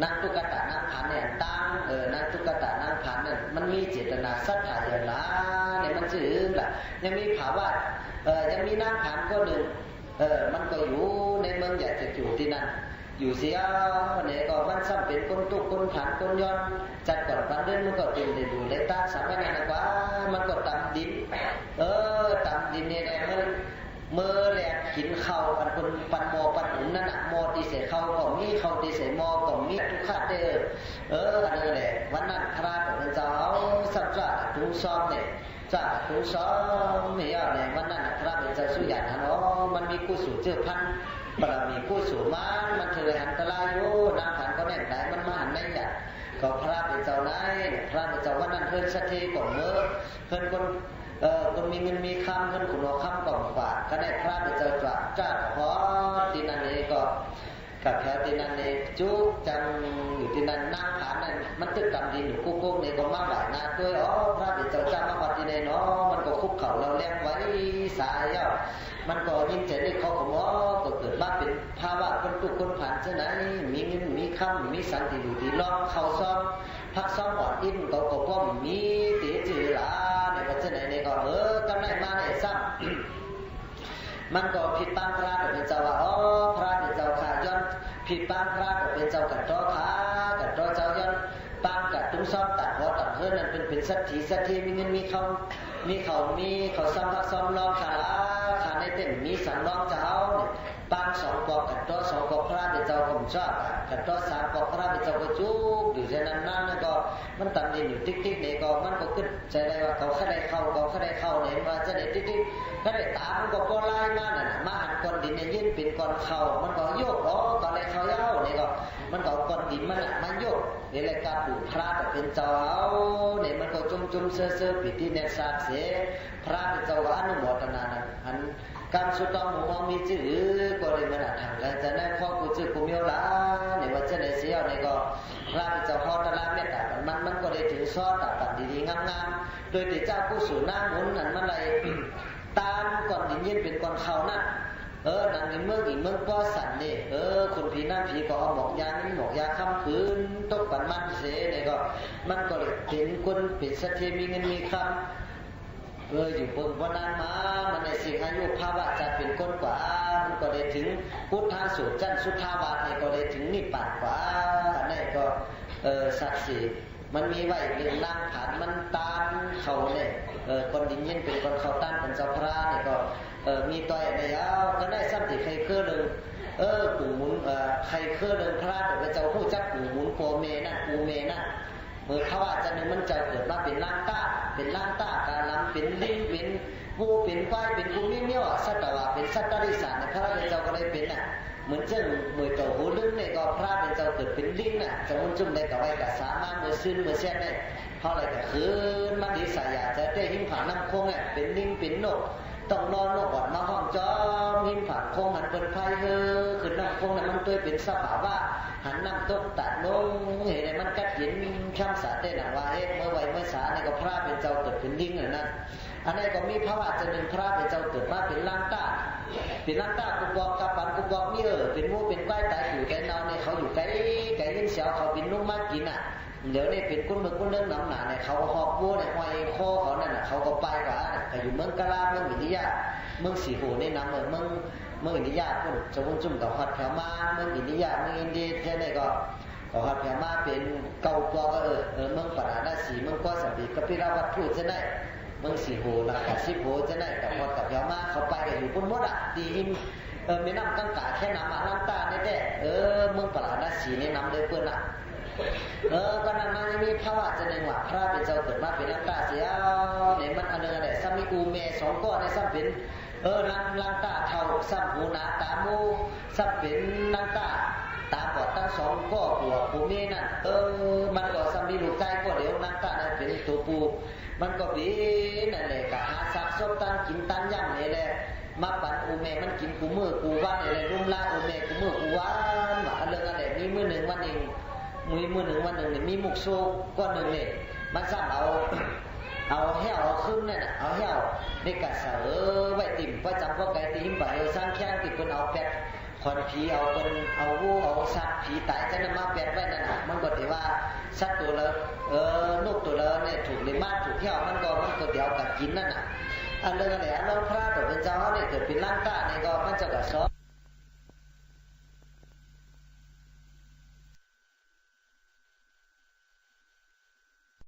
นักตุกตะนักผันเนี่ยตั้งนักตุกตะนักผันเนี่ยมันมีเจตนาสัทธาอย่างละเนี่ยมันชื่อแบบยังมีภาวะยังมีนักผันก็หนึ่งมันก็อยู่ในเมืองใหญ่จะอยู่ที่นั่นอยู่เสียเนี่ยก็มันซ้ำเป็นคนตุกคนผันคนย้อนจัดก่อนปันเดินมันก็เป็นได้ดูได้ตาสามารถนะกว่ามันก็ตำดินตำดินเนี่ยเมื่อแหลกกินข้าวปันคนปันโมปันหุ่นนั่นน่ะโมตีเสข้าวก็มีข้าวตีเสโมก็มีทุกข้าเด้อันนี้แหละวันนั้นพระเป็นเจ้าสัจจะทุงซ้อมเนี่ยจะทุงซ้อมเนี่ยอะไรวันนั้นพระเป็นเจ้าสุญญาณมันมีกู้สู่เจือพันบารมีกู้สู่มันเถื่อนอันตรายอยู่นางขันก็แน่นไหนมันมาหันในอย่างก็พระเป็นเจ้านายพระเป็นเจ้าวันนั้นเพื่อนสัตย์ก่อนเมื่อเพื่อนคนมีเงินมีคำเงินขุนหัวคำก่อนกว่าก็ได้พระไปเจอจ้าขอที่นั่นนี่ก็กับแถวที่นั่นนี่จุกจังอยู่ที่นั่นนั่งผานั่นมันตึกกำดินอยู่กุ๊กนี่ก็มากหลายนาด้วยพระไปเจอจ้ามาปัดที่ไหนเนาะมันก็คุกเข่าเราเลี้ยงไว้สายย่อมันก็ยิ่งเจริญเขาของก็เกิดมาเป็นภาวะคนตุกคนผ่านเช่นนั้นมีเงินมีคำมีสันติอยู่ที่ล้อมเขาซ้อมพักซ้อมอ่อนอินก็พ่อมีตีจืดหลาเนี่ยก็เช่นไหนเนี่ยก็กำไรมาเนี่ยซ้ำมันก็ผิดปางพระเป็นเจ้าว่าพระเป็นเจ้าขาย้อนผิดปางพระเป็นเจ้ากัดต้อขากัดต้อเจ้าย้อนปางกัดตุ้งซ้อมตัดหัวตัดเฮือนนั่นเป็นสัตถีมีเงินมีเขาซ้ำพักซ้อมล้อขาในเต็มมีสังล้อเจ้าเนี่ยปางสองกอกกัดต้อสองกอกพระเป็นเจ้าผมชอบกัดต้อสามกอกพระเป็นเจ้าก็จุกอยู่เช่นนั้นนั่นก็มันตันดินอยู่ติ๊กๆเนี่ยก็มันก็ขึ้นใจได้ว่าเขาแค่ได้เข้าเนี่ยว่าจะได้ติ๊กๆก็ได้ตามมันก็ปลายมาน่ะมาหันก้อนดินเนี่ยยื่นเป็นก้อนเข่ามันก็โยกก็เลยเขาเย้าเนี่ยก็มันก็ก้อนดินมันอ่ะมันโยกนี่แหละการปลูกพระแต่เป็นเจ้าเนี่ยมันก็จุ่มเซ่อปิดที่เนี่ยสาบเสพระเป็นเจ้าอนุโมทนาอันการสุดต้องหมู่มองมีจื่อก็เลยมันทางกันจะได้ข้อกูจื่อกูมีละเนี่ยว่าจะได้เสียเนี่ยก็พระเป็นเจ้าพ่อตะลาเมตตามันก็ได้ถึงซ้อตัดตัดดีๆงามๆโดยที่เจ้าผู้สู่หน้าหมุนนั่นมันเลยตามก่อนดินเย็นเป็นก่อนเขานั่นนั่นในเมืองอีกเมืองป้อสันนี่คนผีนั่นผีก็เอาหมอกยานี่หมอกยาค้ำคืนตกปันมันเสเนี่ยก็มันก็เห็นคนเป็นสัตย์มีเงินมีคำอยู่บนวันนั้นมามันในสิ่งอายุภาวะจะเป็นก้นกว่ามันก็ได้ถึงพุทธาสูตรจันสุทธาวาสเนี่ยก็ได้ถึงนิพพานกว่าอันนี้ก็ศักดิ์สิทธิ์มันมีไว้เรื่องนั่งผ่านมันตานเขาเนี่ยคนดินเย็นเป็นคนเขาตั้นเป็นเจ้าพระเนี่ยก็มีต่อยอะไรก็ได้ซ้ำติใครเคลื่อนเลยปู่หมุนใครเคลื่อนเลยพระแต่เป็นเจ้าผู้จักปู่หมุนโพเมนั่นปูเมนั่นเมื่อเขาว่าจะนึงมันจะเกิดมาเป็นล่างต้าการล้ำเป็นลิงเป็นปูเป็นควายเป็นกูมีเมี่ยวสัตว์ว่าเป็นสัตว์ตริสานพระเป็นเจ้าก็ได้เป็นน่ะเหมือนเจ้าเมื่อเจ้าหูลึกเนี่ยก็พระเป็นเจ้าเกิดเป็นลิงน่ะจะมุ่งจุ่มได้กับไว้กับสามารถเมื่อซึนเมื่อแช่ได้เพราะอะไรก็คือมันดีสายาจะได้หิ้งผาน้ำคงเนี่ยเป็นลิงเป็นนกต้องนอนนกอดมาห้องจอมหิ้งผาคงหันเป็นไพ่ขึ้นน้ำคงเนี่ยมันตัวเป็นสภาวะหันน้ำต้นตัดลงเห็นมันกัดหินข้ามสาเต้นว่าเมื่อไหวเมื่อสาเนี่ยก็พระเป็นเจ้าเกิดเป็นลิงนั่นอันนี้ก็มีภาวะจะเป็นพระเป็นเจ้าเกิดมาเป็นล่างต้ากุบบอกกับปันกุบบอกนี่เป็นงูเป็นใกล้ตายอยู่แกนอนเนี่ยเขาอยู่ไกลยินเสียวเขาเป็นนุ่มมากกินอ่ะเดี๋ยวนี่เป็นกุ้นเรื่องน้ำหนาเนี่ยเขาหอบวัวเนี่ยห้อยคอเขานั่นน่ะเขาก็ไปกว่าแต่อยู่เมืองกะลาเมืองอินเดียเมืองสีหูนี่นำเมืองอินเดียพุ่นจะวุ่นจุ่มกับฮอดแถวมาเมืองอินเดียเมืองอินเดียแค่นี้ก็ฮอดแถวมาเป็นเก่าตัวก็เมืองปราณสีเมืองก้อสัมปีกพิราวัตถุจะได้ มึงสี่โหหลักกับ10 โหจะได้กับพอกับยามาเขาไปกันอยู่พุ่นมดอ่ะดีหิมไม่นำตั้งกาแค่น้ำน้ำตาเนี่ยมึงปลาดสีนี่น้ำเลยเพื่อนอ่ะก็นั้นยังมีพระว่าจะหนึ่งว่าพระเป็นเจ้าเกิดมาเป็นน้ำตาเสียเนี่ยมันอันนึงอะไรซ้ำมีอูเม2 ก้อนในซ้ำเป็นลังตาเท่าซ้ำหูหนาตามูซ้ำเป็นลังตาตาบอดทั้ง2 ก้อหัวปูเมนั่นมันก็ซ้ำมีลูกใจก็เดี๋ยวลังตานั่นเป็นตัวปูมันก็บีนั่นแหละกะหาซักซบตันกินตันย่ำนี่แหละมาปั่นอูเมมันกินกูมือกูวันนี่แหละรุ่มลาอูเมกูมือกูวันว่าเรื่องอะไรมีมือหนึ่งวันหนึ่งมือหนึ่งวันหนึ่งนี่มีมุกโซก้อนหนึ่งนี่มันซ้ำเอาแห้วเอาขึ้นนั่นน่ะเอาแห้วในกะเสาไว้ติ่มประจำพวกไก่ติ่มไปเอาสร้างแข้งติดคนเอาแปดคนผีเอาคนเอาวูเอาสัตว์ผีตายจะนำมาแปดไว้นั่นน่ะมันก็ถือว่าสัตว์ตัวละนกตัวละเนี่ยถูกในมาถูกแห้วมันก็เดี๋ยวกัดกินนั่นน่ะอันเรื่องอะไรอันเรื่องพระตัวเป็นเจ้าเนี่ยเกิดเป็นร่างกายเนี่ยก็มันจะกระซ้อ